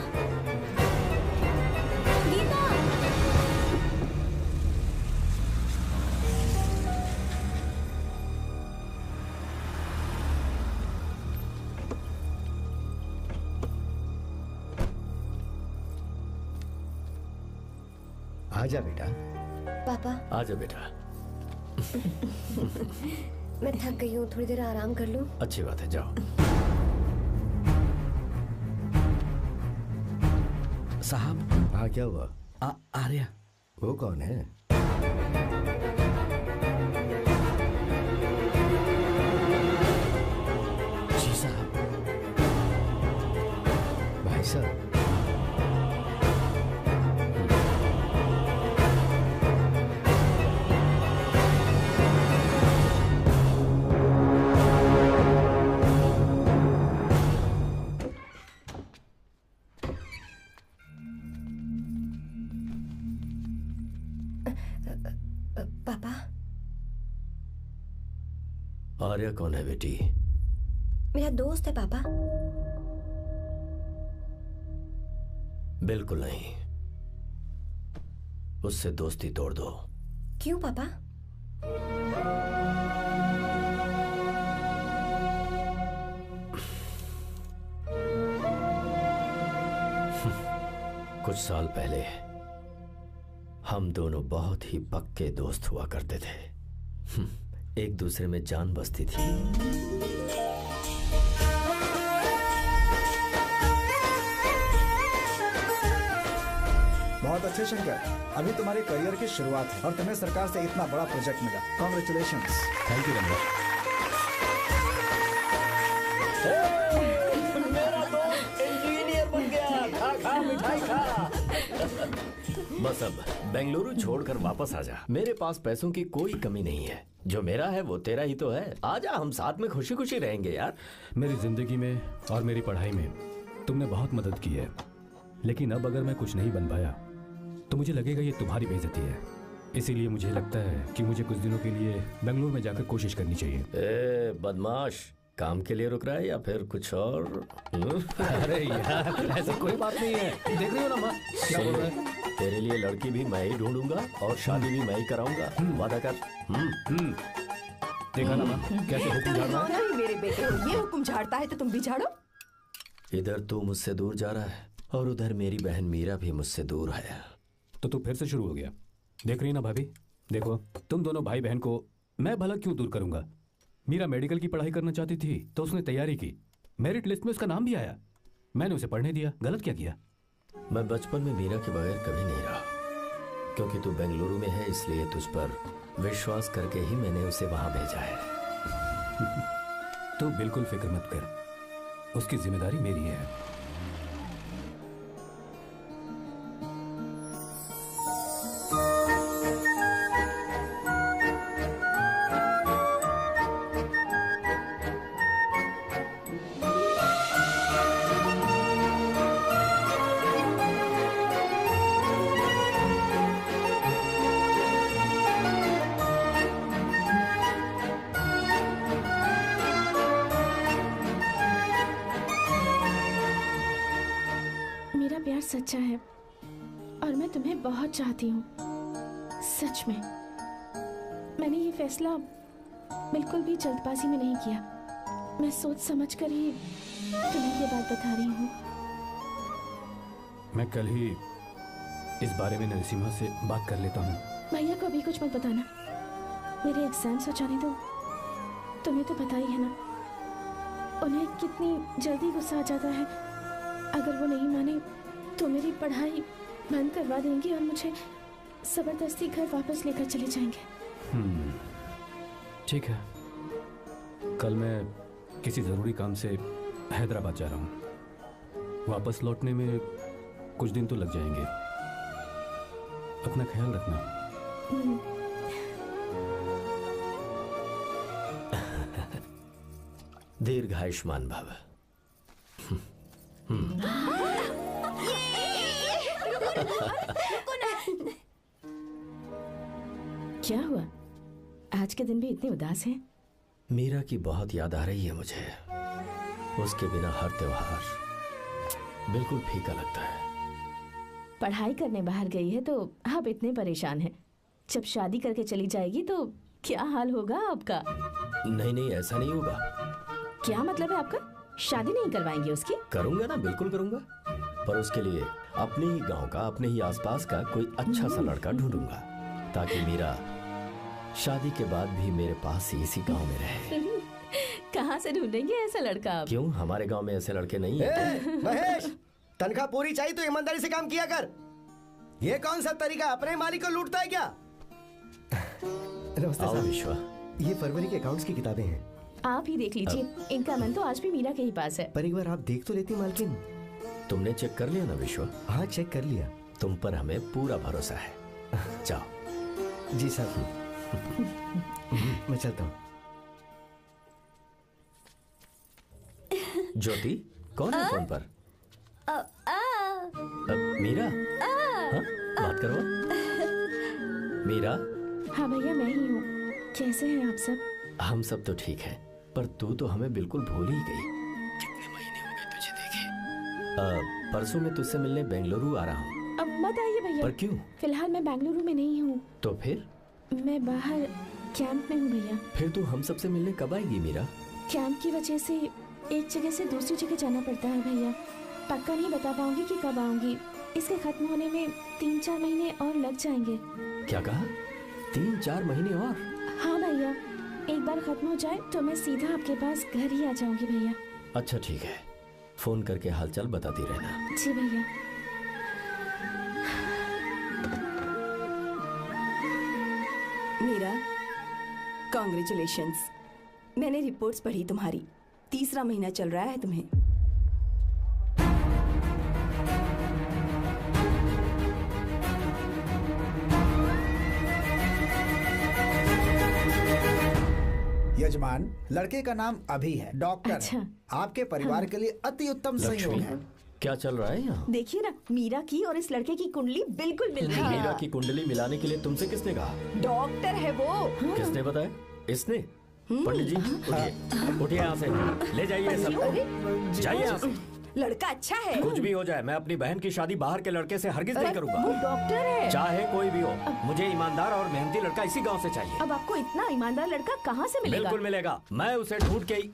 गीता। आजा बेटा। पापा। आजा बेटा। मैं थक गई हूँ, थोड़ी देर आराम कर लूँ। अच्छी बात है, जाओ। साहब। हाँ क्या हुआ? आर्या। वो कौन है? जी साहब। भाई साहब। आर्या कौन है बेटी? मेरा दोस्त है पापा। बिल्कुल नहीं, उससे दोस्ती तोड़ दो। क्यों पापा? कुछ साल पहले हम दोनों बहुत ही पक्के दोस्त हुआ करते थे। एक दूसरे में जान बसती थी। बहुत अच्छे शंकर, अभी तुम्हारे करियर की शुरुआत है और तुम्हें सरकार से इतना बड़ा प्रोजेक्ट मिला। कॉन्ग्रेचुलेशंस। Thank you Ramesh. मेरा दोस्त इंजीनियर बन गया। खा खा मिठाई खा। बस अब बेंगलुरु छोड़कर वापस आ जा। मेरे पास पैसों की कोई कमी नहीं है। जो मेरा है वो तेरा ही तो है। आजा, हम साथ में खुशी खुशी रहेंगे यार। मेरी जिंदगी में और मेरी पढ़ाई में तुमने बहुत मदद की है, लेकिन अब अगर मैं कुछ नहीं बन पाया तो मुझे लगेगा ये तुम्हारी बेइज्जती है। इसीलिए मुझे लगता है कि मुझे कुछ दिनों के लिए बेंगलुरु में जाकर कोशिश करनी चाहिए। ए बदमाश, काम के लिए रुक रहा है या फिर कुछ और? अरे यार, ऐसी कोई बात नहीं है। देख रही हो ना माँ, क्या बोल रहा है? तेरे लिए लड़की भी मैं ही ढूंढूंगा और शादी भी मैं ही कराऊंगा। वादा कर। देखा ना माँ, कैसे हुक्म झाड़ रहा है? मेरे बेटे हो, ये हुक्म झाड़ता है तो तुम भी झाड़ो। इधर तू मुझसे दूर जा रहा है और उधर मेरी बहन मीरा भी मुझसे दूर है। तो तू फिर से शुरू हो गया। देख रही ना भाभी, देखो तुम दोनों भाई बहन को मैं भला क्यों दूर करूंगा? मीरा मेडिकल की पढ़ाई करना चाहती थी तो उसने तैयारी की, मेरिट लिस्ट में उसका नाम भी आया, मैंने उसे पढ़ने दिया। गलत क्या किया? मैं बचपन में मीरा के बगैर कभी नहीं रहा। क्योंकि तू बेंगलुरु में है इसलिए तुझ पर विश्वास करके ही मैंने उसे वहां भेजा है। तू बिल्कुल फिक्र मत कर, उसकी जिम्मेदारी मेरी है। सच्चा है और मैं तुम्हें बहुत चाहती हूँ, सच में। मैंने ये फैसला बिल्कुल भी जल्दबाजी में नहीं किया। मैं सोच समझ कर ही तुम्हें ये बात बता रही हूँ। मैं कल ही इस बारे में नरसिम्हा से बात कर लेता हूँ। भैया को अभी कुछ मत बताना, मेरे एग्जाम्स हो जाने दो। तुम्हें तो पता ही है ना उन्हें कितनी जल्दी गुस्सा आ जाता है। अगर वो नहीं माने तो मेरी पढ़ाई बंद करवा देंगे और मुझे जबरदस्ती घर वापस लेकर चले जाएंगे। ठीक है, कल मैं किसी जरूरी काम से हैदराबाद जा रहा हूँ। वापस लौटने में कुछ दिन तो लग जाएंगे। अपना ख्याल रखना। दीर्घायुष्मान भव। क्या हुआ? आज के दिन भी इतने उदास हैं? मीरा की बहुत याद आ रही है मुझे। उसके बिना हर त्योहार बिल्कुल फीका लगता है। पढ़ाई करने बाहर गई है तो आप इतने परेशान हैं। जब शादी करके चली जाएगी तो क्या हाल होगा आपका? नहीं नहीं, ऐसा नहीं होगा। क्या मतलब है आपका? शादी नहीं करवाएंगे उसकी? करूंगा ना, बिल्कुल करूंगा। पर उसके लिए अपने ही गांव का, अपने ही आसपास का कोई अच्छा सा लड़का ढूंढूंगा ताकि मीरा शादी के बाद भी मेरे पास ही इसी गांव में रहे। कहाँ से ढूंढेंगे ऐसा लड़का आप? क्यों, हमारे गांव में ऐसे लड़के नहीं हैं? महेश, तनख्वाह पूरी चाहिए तो ईमानदारी से काम किया कर। ये कौन सा तरीका, अपने मालिक को लूटता है क्या? नमस्ते आओ साहब। विश्वा। ये फरवरी के अकाउंट्स की किताबें हैं। आप ही देख लीजिए, इनका मन तो आज भी मीरा के ही पास है। पर एक बार आप देख तो लेती मालकिन। तुमने चेक कर लिया ना विश्वा? हाँ, चेक कर लिया। तुम पर हमें पूरा भरोसा है। जाओ। जी साहब। मैं चलता हूँ। ज्योति, कौन है फोन पर? मीरा? हाँ? बात करो। मीरा? हाँ भैया, मैं ही हूँ। कैसे हैं आप सब? हम सब तो ठीक है, पर तू तो हमें बिल्कुल भूल ही गई। कितने महीने हो गए तुझे देखे। परसों मैं तुझसे मिलने बेंगलुरु आ रहा हूँ। अब मत आइए भैया। पर क्यों? फिलहाल मैं बेंगलुरु में नहीं हूँ। तो फिर? मैं बाहर कैंप में हूँ भैया। फिर तू हम सबसे मिलने कब आएगी मीरा? कैंप की वजह से एक जगह से दूसरी जगह जाना पड़ता है भैया। पक्का नहीं बता पाऊंगी कि कब आऊंगी। इसके खत्म होने में 3-4 महीने और लग जाएंगे। क्या कहा? 3-4 महीने और? हाँ भैया, एक बार खत्म हो जाए तो मैं सीधा आपके पास घर ही आ जाऊंगी भैया। अच्छा ठीक है, फोन करके हालचाल बताती रहना। जी भैया। मीरा, कॉन्ग्रेचुलेशंस। मैंने रिपोर्ट्स पढ़ी तुम्हारी। 3रा महीना चल रहा है तुम्हें। यजमान, लड़के का नाम अभी है, डॉक्टर। अच्छा। आपके परिवार के लिए अति उत्तम संयोग है। क्या चल रहा है यहाँ? देखिए ना, मीरा की और इस लड़के की कुंडली बिल्कुल मिल रही है। मीरा की कुंडली मिलाने के लिए तुमसे किसने कहा? डॉक्टर है वो। किसने बताया? इसने? पंडित जी उठिए, उठिए यहाँ से, ले जाइए सब, जाइए यहाँ से। लड़का अच्छा है। कुछ भी हो जाए, मैं अपनी बहन की शादी बाहर के लड़के से हरगिज नहीं करूंगा। वो डॉक्टर है। चाहे कोई भी हो, मुझे ईमानदार और मेहनती लड़का इसी गांव से चाहिए। अब आपको इतना ईमानदार लड़का कहाँ से मिलेगा? बिल्कुल मिलेगा, मैं उसे ढूंढ के ही।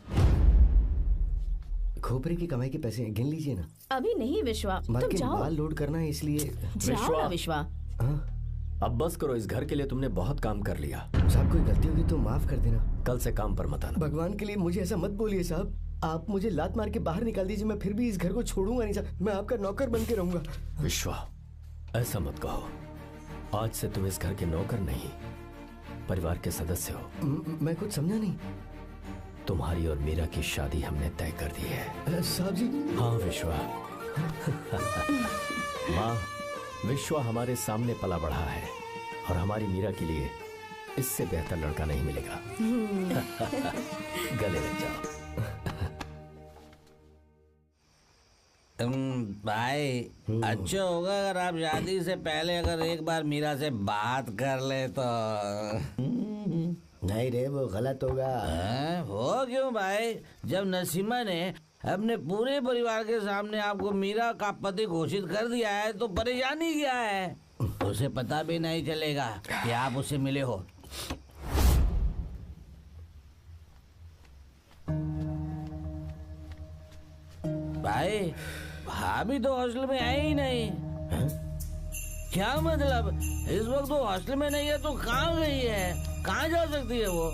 खोपरे की कमाई के पैसे गिन लीजिए ना। अभी नहीं विश्वा, तुम जाओ। बाल लोड करना है इसलिए। जाओ ना विश्वा। अब बस करो, इस घर के लिए तुमने बहुत काम कर लिया। साहब कोई गलती होगी तो माफ कर देना। कल से काम पर मत आना। भगवान के लिए मुझे ऐसा मत बोलिए साहब। आप मुझे लात मार के बाहर निकाल दीजिए, मैं फिर भी इस घर को छोड़ूंगा नहीं साहब। मैं आपका नौकर बन के रहूंगा। विश्वा, ऐसा मत कहो। आज से तुम इस घर के नौकर नहीं, परिवार के सदस्य हो। मैं कुछ समझा नहीं। तुम्हारी और मीरा की शादी हमने तय कर दी है। साहब जी। हाँ विश्वा। माँ, विश्वा हमारे सामने पला बढ़ा है और हमारी मीरा के लिए इससे बेहतर लड़का नहीं मिलेगा। गले लग जाओ। भाई, अच्छा होगा अगर आप शादी से पहले अगर एक बार मीरा से बात कर ले तो। नहीं रे, वो गलत होगा। हो क्यों भाई? जब नसीमा ने अपने पूरे परिवार के सामने आपको मीरा का पति घोषित कर दिया है तो परेशानी क्या है? उसे पता भी नहीं चलेगा कि आप उससे मिले हो। भाई, भाभी तो हॉस्टल में है ही नहीं। क्या मतलब? इस वक्त वो हॉस्टल में नहीं है तो कहाँ गई है? कहाँ जा सकती है वो?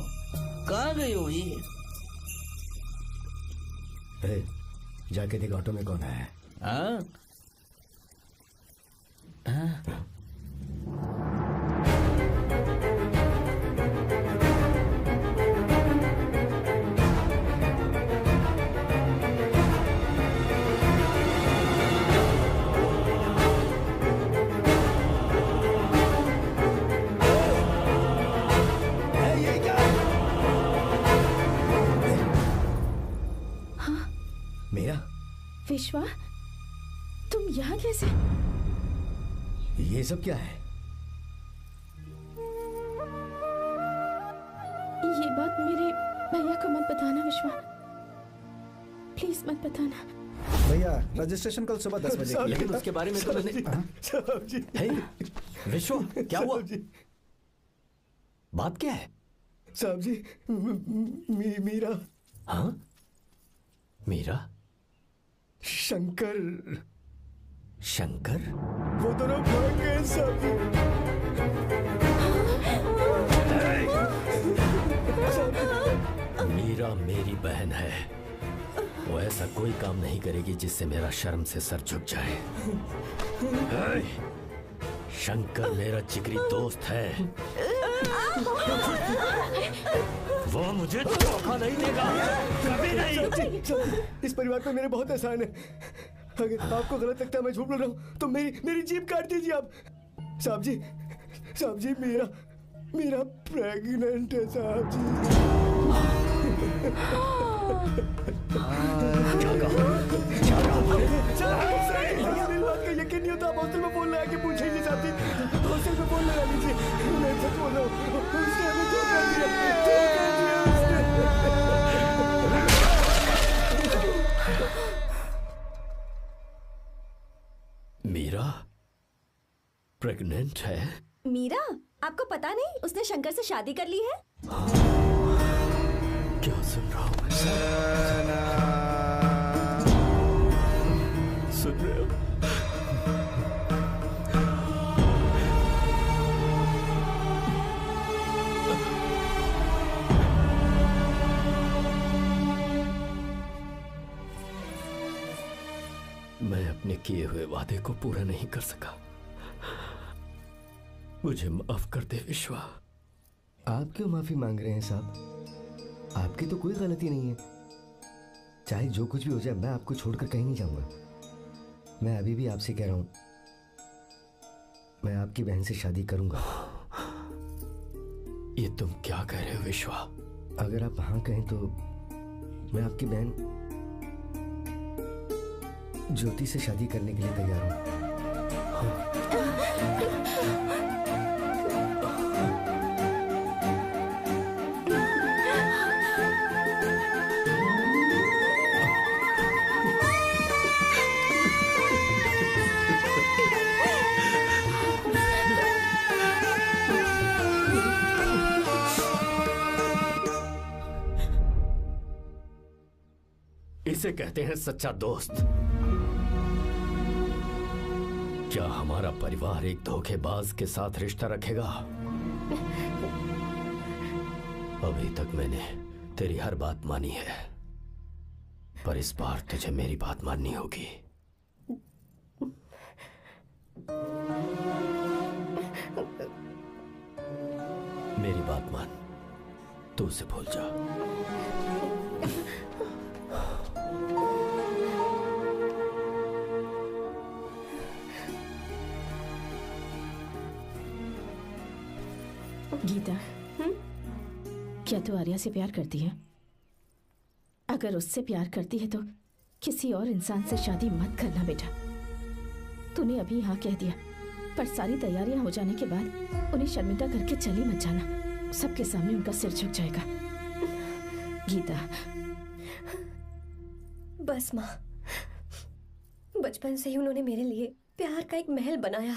कहाँ गई होगी? जाके देख ऑटो में कौन है। हाँ? मेरा विश्वा, तुम यहाँ कैसे? ये सब क्या है? ये बात मेरे भैया को मत बताना विश्वा, प्लीज मत बताना। भैया, रजिस्ट्रेशन कल सुबह 10 बजे। लेकिन उसके बारे में तो मैंने। विश्वा, क्या हुआ? बात क्या है? साहब जी, मीरा। हाँ? मीरा? शंकर। शंकर? वो दोनों भाग गए साहब जी। मीरा मेरी बहन है, वो ऐसा कोई काम नहीं करेगी जिससे मेरा शर्म से सर झुक जाए। शंकर मेरा जिगरी दोस्त है, वो मुझे धोखा नहीं देगा, कभी नहीं। इस परिवार पे मेरे बहुत एहसान है। अगर आपको गलत लगता है मैं झूठ बोल रहा हूँ तो मेरी जीभ काट दीजिए आप। साहब जी, मेरा प्रेग्नेंट है साहब जी। मेरी बात का यकीन नहीं होता, आप हॉस्टल में फोन लगा के पूछ लीजिए साहब जी। हॉस्टल में फोन लगा लीजिए, मैं सच बोल रहा हूँ। उसने हमें धोखा दिया। प्रेग्नेंट है? मीरा, आपको पता नहीं उसने शंकर से शादी कर ली है? क्या सुन रहा हूँ मैं? सुन रहे हो? मैं अपने किए हुए वादे को पूरा नहीं कर सका। मुझे माफ कर दे विश्वा। आप क्यों माफी मांग रहे हैं साहब? आपकी तो कोई गलती नहीं है। चाहे जो कुछ भी हो जाए, मैं आपको छोड़कर कहीं नहीं जाऊंगा। मैं अभी भी आपसे कह रहा हूं, मैं आपकी बहन से शादी करूंगा। ये तुम क्या कह रहे हो विश्वा? अगर आप हाँ कहें तो मैं आपकी बहन ज्योति से शादी करने के लिए तैयार हूं। इसे कहते हैं सच्चा दोस्त। क्या हमारा परिवार एक धोखेबाज के साथ रिश्ता रखेगा? अभी तक मैंने तेरी हर बात मानी है, पर इस बार तुझे मेरी बात माननी होगी। मेरी बात मान, तू उसे भूल जा। गीता, क्या तू आर्या से प्यार करती है? अगर उससे प्यार करती है तो किसी और इंसान से शादी मत करना बेटा। तूने अभी हाँ कह दिया, पर सारी तैयारियां हो जाने के बाद उन्हें शर्मिंदा करके चली मत जाना। सबके सामने उनका सिर झुक जाएगा। गीता, बस माँ, बचपन से ही उन्होंने मेरे लिए प्यार का एक महल बनाया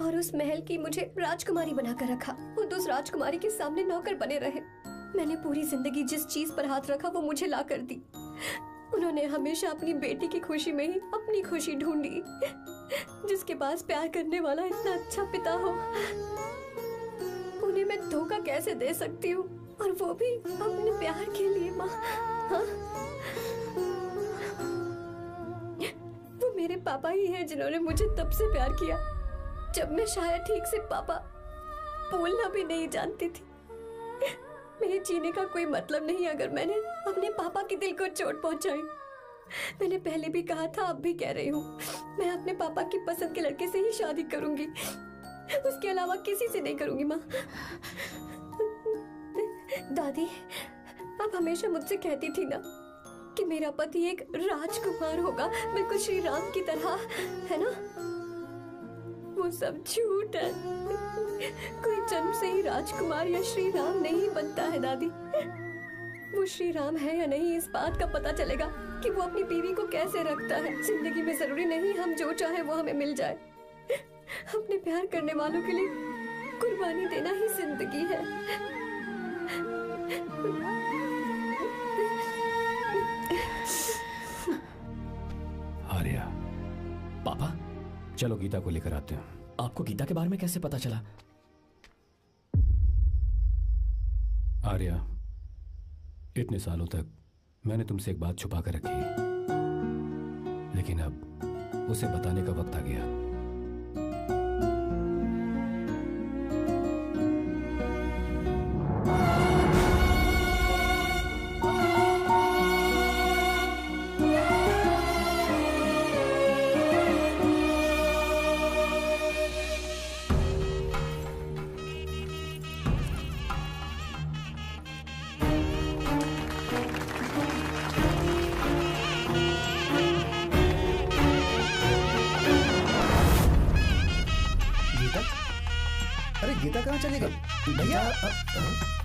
और उस महल की मुझे राजकुमारी बनाकर रखा। वो उस राजकुमारी के सामने नौकर बने रहे। मैंने पूरी जिंदगी जिस चीज पर हाथ रखा वो मुझे ला कर दी। उन्होंने हमेशा अपनी बेटी की खुशी में ही अपनी खुशी ढूंढी। जिसके पास प्यार करने वाला इतना अच्छा पिता हो, उन्हें मैं धोखा कैसे दे सकती हूँ, और वो भी अपने प्यार के लिए। माँ, हाँ? वो मेरे पापा ही हैं जिन्होंने मुझे तब से प्यार किया जब मैं शायद ठीक से पापा बोलना भी नहीं जानती थी। मेरे जीने का कोई मतलब नहीं अगर मैंने अपने पापा के दिल को चोट पहुंचाई। मैंने पहले भी कहा था, अब भी कह रही हूँ, मैं अपने पापा की पसंद के लड़के से ही शादी करूंगी, उसके अलावा किसी से नहीं करूंगी। माँ, दादी, आप हमेशा मुझसे कहती थी ना कि मेरा पति एक राजकुमार होगा, बिल्कुल श्री राम की तरह, है ना? वो सब झूठ है। कोई जन्म से ही राजकुमार या श्री राम नहीं बनता है दादी। वो श्री राम है या नहीं, इस बात का पता चलेगा कि वो अपनी बीवी को कैसे रखता है। जिंदगी में जरूरी नहीं हम जो चाहे वो हमें मिल जाए। अपने प्यार करने वालों के लिए कुर्बानी देना ही जिंदगी है। आर्या, पापा, चलो गीता को लेकर आते हैं। आपको गीता के बारे में कैसे पता चला? आर्या, इतने सालों तक मैंने तुमसे एक बात छुपा कर रखी, लेकिन अब उसे बताने का वक्त आ गया। गीता कहाँ चली गई? भैया,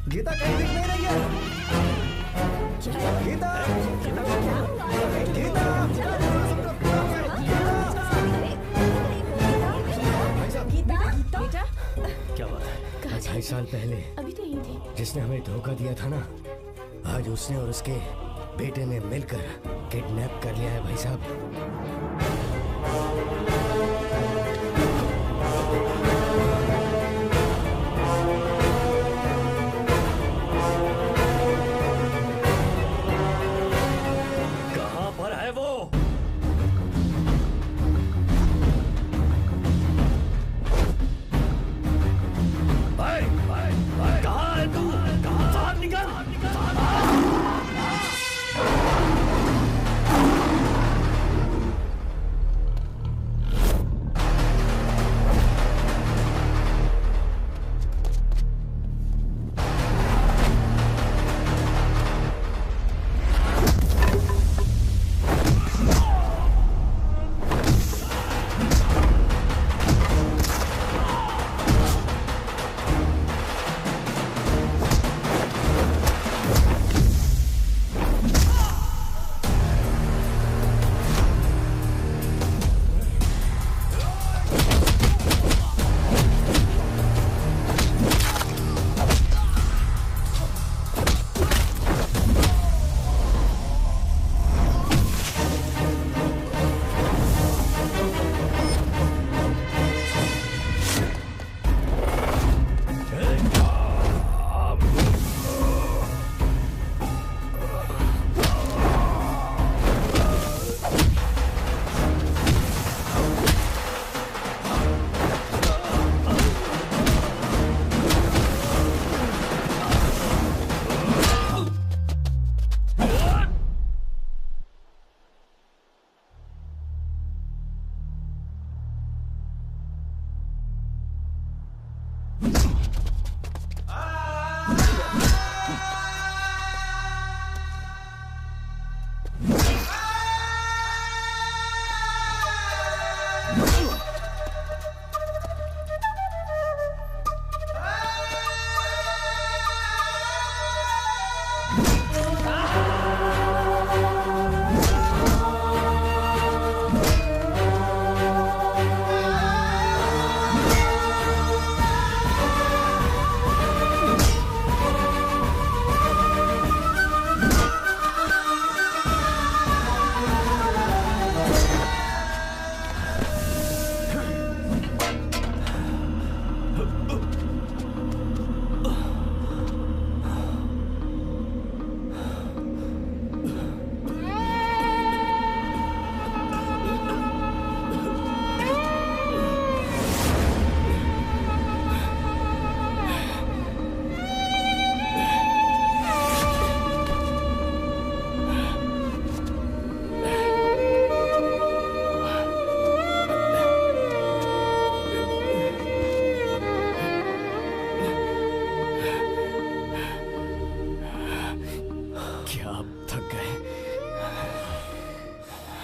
गीता कहीं दिख नहीं रही है। गीता, गीता, ढाई साल पहले अभी तो यही थी। जिसने हमें धोखा दिया था ना, आज उसने और उसके बेटे ने मिलकर किडनैप कर लिया है भाई साहब। कहां पर है वो? कहां है तू? बाहर निकल!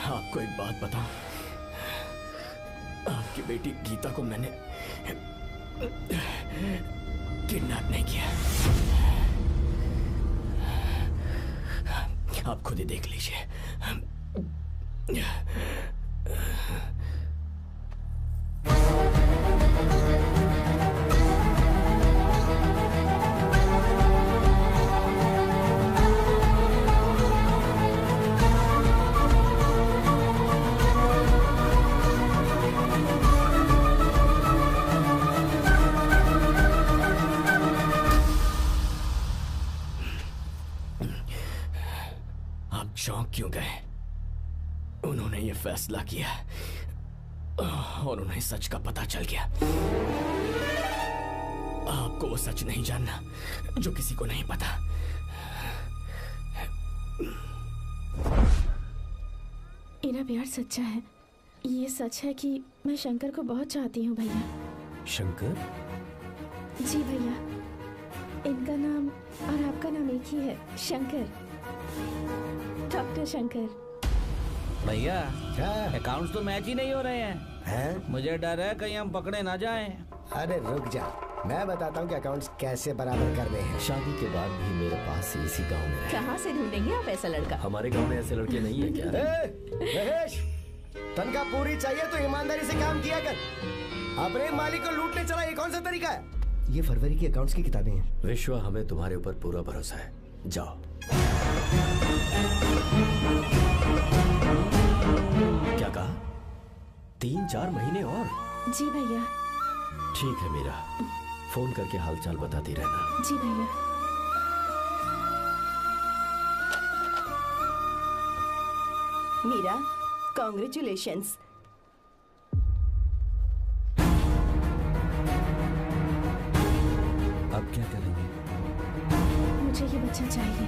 आपको एक बात बताऊं, आपकी बेटी गीता को मैंने किडनैप नहीं किया। आप खुद ही देख लीजिए। चौंक क्यों गए? उन्होंने ये फैसला किया और उन्हें सच का पता चल गया। आपको वो सच नहीं जानना जो किसी को नहीं पता। इनका प्यार सच्चा है। ये सच है कि मैं शंकर को बहुत चाहती हूँ भैया। शंकर? जी भैया, इनका नाम और आपका नाम एक ही है, शंकर, डॉक्टर शंकर। भैया अकाउंट्स तो मैच ही नहीं हो रहे हैं। मुझे डर है कहीं हम पकड़े ना जाएं। अरे रुक जा, मैं बताता हूँ कि अकाउंट्स कैसे बराबर करने हैं। शादी के बाद भी मेरे पास इसी गांव में कहाँ से ढूंढेंगे आप ऐसा लड़का? हमारे गांव में ऐसे लड़के नहीं है क्या? महेश, तनख्वाह पूरी चाहिए तो ईमानदारी से काम किया कर। अपने मालिक को लूटने चला, ये कौन सा तरीका है? ये फरवरी की अकाउंट्स की किताबें हैं। विश्वा, हमें तुम्हारे ऊपर पूरा भरोसा है। जाओ। क्या कहा? 3-4 महीने और? जी भैया। ठीक है मीरा, फोन करके हालचाल बताती रहना। जी भैया। मीरा, कॉन्ग्रेचुलेशंस। अब क्या करेंगे? मुझे ये बच्चा चाहिए।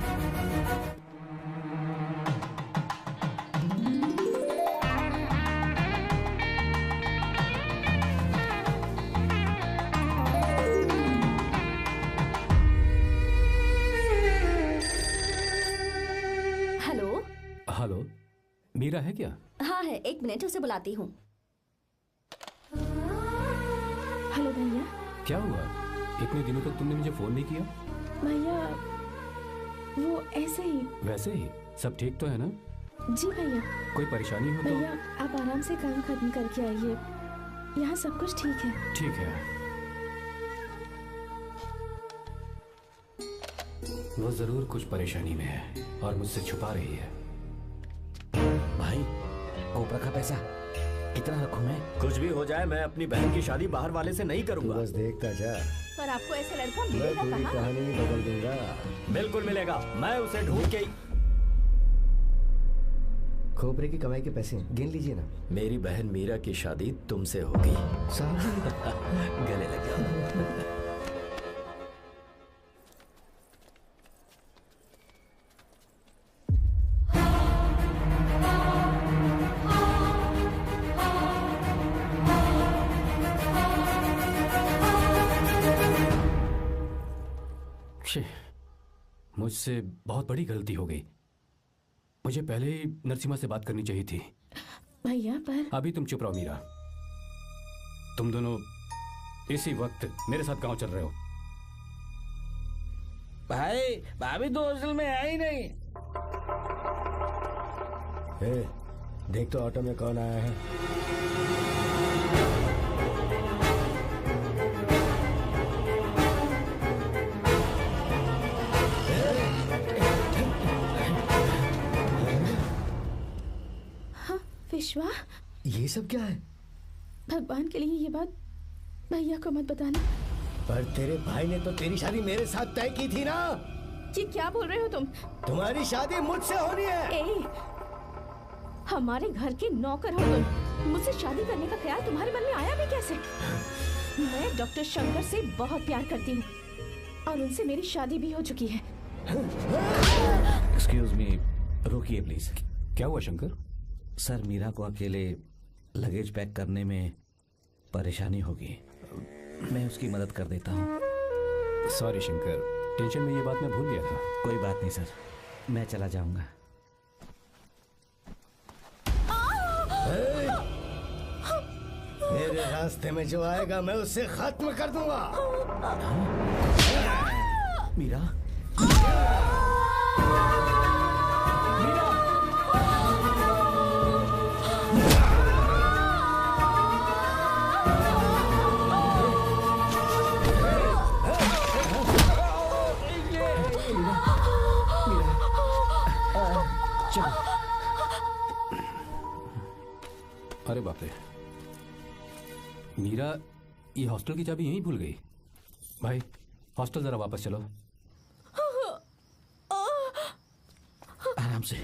हेलो। हेलो, मीरा है क्या? हाँ है, 1 मिनट, उसे बुलाती हूँ। हेलो भैया। क्या हुआ? इतने दिनों तक तुमने मुझे फोन नहीं किया? भैया वो ऐसे ही। वैसे ही? सब ठीक तो है ना? जी भैया। कोई परेशानी हो तो? भैया आप आराम से काम खत्म करके आइए, यहाँ सब कुछ ठीक है। ठीक है। वो जरूर कुछ परेशानी में है और मुझसे छुपा रही है। भाई, ओपरा का पैसा कितना रखूं मैं? कुछ भी हो जाए, मैं अपनी बहन की शादी बाहर वाले से नहीं करूंगा। बस देखता जा। पर आपको ऐसा लड़का मैं मिलेगा पूरी कहाँ? कहानी बदल दूंगा। बिल्कुल मिलेगा, मैं उसे ढूंढ के। खोपरे की कमाई के पैसे गिन लीजिए ना। मेरी बहन मीरा की शादी तुमसे होगी। गले लग जाओ। मुझसे बहुत बड़ी गलती हो गई। मुझे पहले ही नरसिम्हा से बात करनी चाहिए थी। भैया पर अभी तुम चुप रहो मीरा। तुम दोनों इसी वक्त मेरे साथ गांव चल रहे हो। भाई, भाभी तो हॉस्टल में है ही नहीं। देख तो ऑटो में कौन आया है। विश्वा, ये सब क्या है? भगवान के लिए ये बात भैया को मत बताना। पर तेरे भाई ने तो तेरी शादी मेरे साथ तय की थी ना। ये क्या बोल रहे हो तुम? तुम्हारी शादी मुझसे होनी है। हमारे घर के नौकर हो तुम, मुझसे शादी करने का ख्याल तुम्हारे मन में आया भी कैसे? मैं डॉक्टर शंकर से बहुत प्यार करती हूँ और उनसे मेरी शादी भी हो चुकी है। एक्सक्यूज मी, रुकिए प्लीज। क्या हुआ शंकर? सर, मीरा को अकेले लगेज पैक करने में परेशानी होगी, मैं उसकी मदद कर देता हूँ। सॉरी शंकर, टेंशन में ये बात मैं भूल गया था। कोई बात नहीं सर, मैं चला जाऊंगा। मेरे रास्ते में जो आएगा मैं उससे खत्म कर दूंगा। मीरा, अरे बाप रे, मीरा ये हॉस्टल की चाबी यहीं भूल गई। भाई हॉस्टल जरा वापस चलो। आराम से।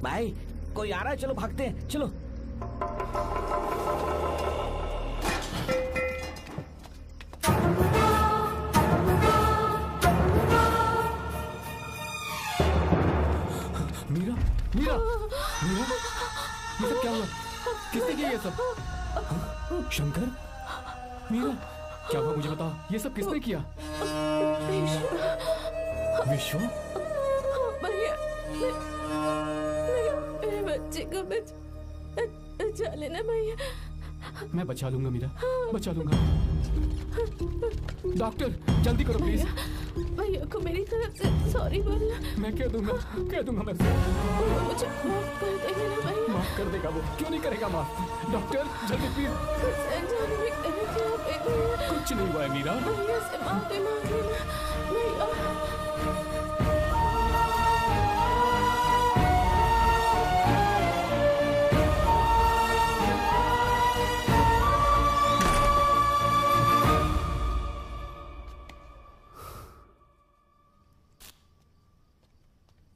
भाई कोई आ रहा है, चलो भागते हैं, चलो। मीरा, मीरा, मीरा, ये सब क्या हुआ? किसने किया ये सब? शंकर, मीरा, क्या हुआ मुझे बताओ, ये सब किसने किया? विश्व? भैया, मेरे बच्चे को बचा लेना भैया। मैं बचा लूंगा मीरा, बचा लूंगा। डॉक्टर जल्दी करो प्लीज। भैया को मेरी तरफ से सॉरी बोलना। मैं कह दूंगा मैं मुझे माफ कर देगा ना भैया? माफ कर देगा वो, क्यों नहीं करेगा माफ? डॉक्टर जल्दी प्लीज। कुछ नहीं हुआ है मीरा। भैया से माफी मांग लेना भैया।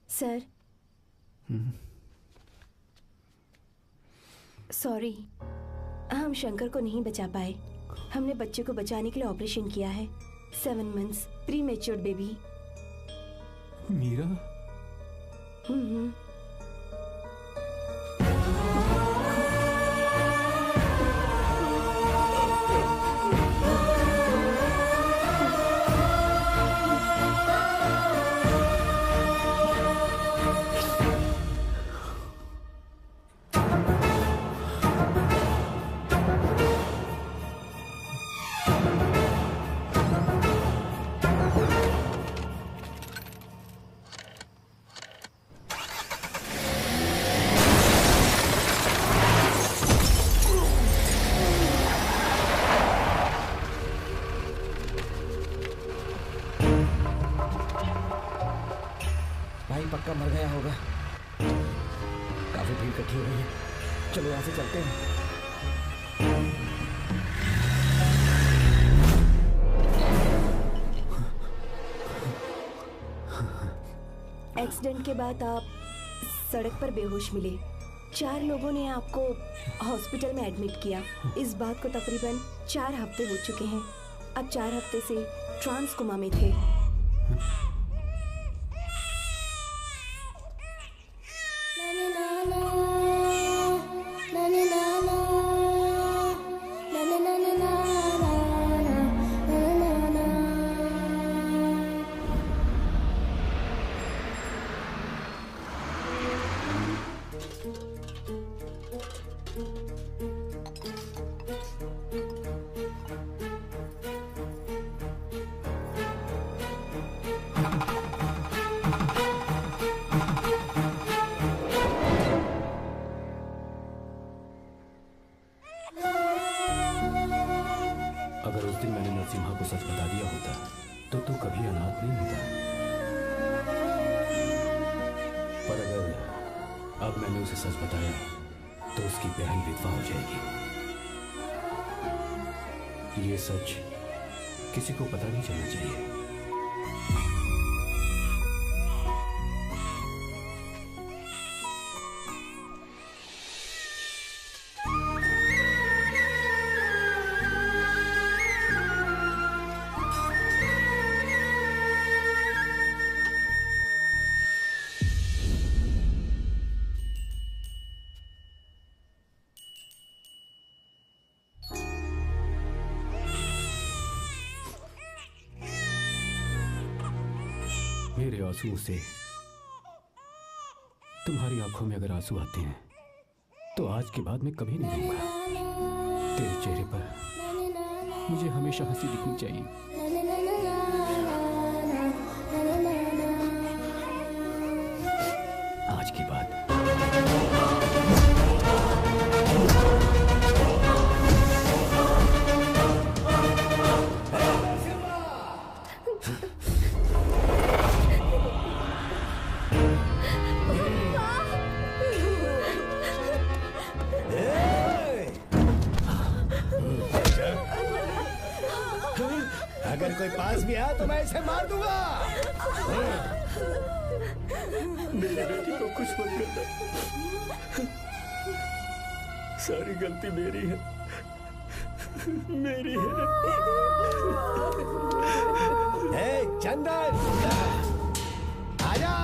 सर, सॉरी, हम शंकर को नहीं बचा पाए। हमने बच्चे को बचाने के लिए ऑपरेशन किया है। 7 months प्रीमेच्योर बेबी। मीरा? पक्का मर गया होगा। काफी भीड़ इकट्ठी हो गई है, चलो यहाँ से चलते हैं। एक्सीडेंट के बाद आप सड़क पर बेहोश मिले। 4 लोगों ने आपको हॉस्पिटल में एडमिट किया। इस बात को तकरीबन 4 हफ्ते हो चुके हैं। अब 4 हफ्ते से ट्रांस कोमा में थे। ये सच किसी को पता नहीं चलना चाहिए। मेरे आंसुओं से तुम्हारी आंखों में अगर आंसू आते हैं तो आज के बाद मैं कभी नहीं रहूंगा। तेरे चेहरे पर मुझे हमेशा हंसी दिखनी चाहिए। आज की बात अगर कोई पास भी आया तो मैं इसे मार दूंगा। मेरी बेटी को कुछ मत करना। सारी गलती मेरी है, मेरी है। चंदन, आजा।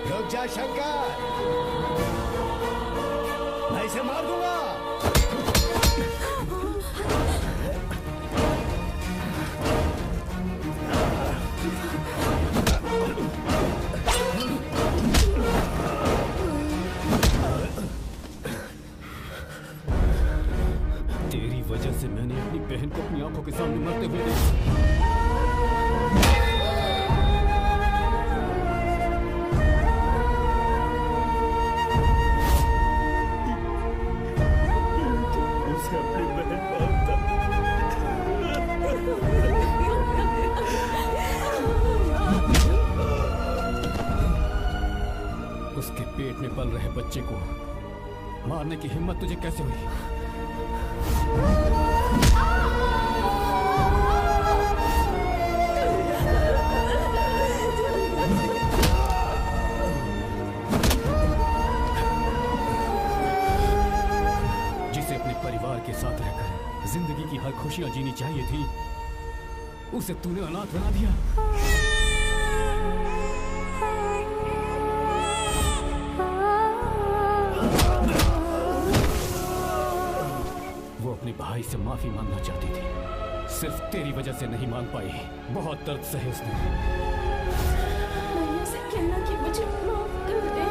रुक जा शंकर, मैं इसे मार दूंगा। तेरी वजह से मैंने अपनी बहन को अपनी आंखों के सामने मरते हुए देखा। उसके पेट में पल रहे बच्चे को मारने की हिम्मत तुझे कैसे हुई? जिसे अपने परिवार के साथ रहकर जिंदगी की हर खुशियां जीनी चाहिए थी, उसे तूने अनाथ बना दिया। अपने भाई से माफी मांगना चाहती थी, सिर्फ तेरी वजह से नहीं मांग पाई। बहुत दर्द सहे उसने। मैंने उसे कहना कि मुझे माफ कर दे।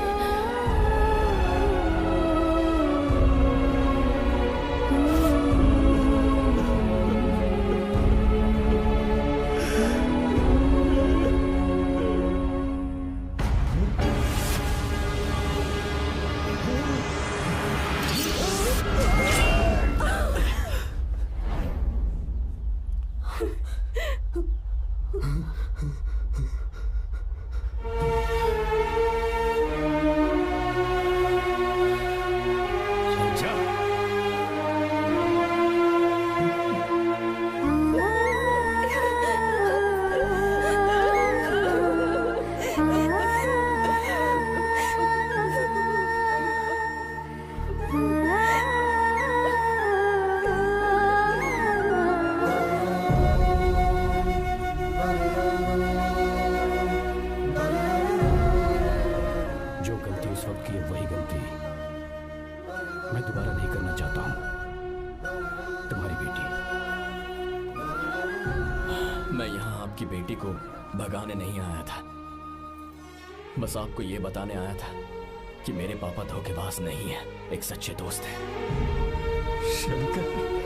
भगाने नहीं आया था, बस आपको ये बताने आया था कि मेरे पापा धोखेबाज नहीं है, एक सच्चे दोस्त है। शंकर,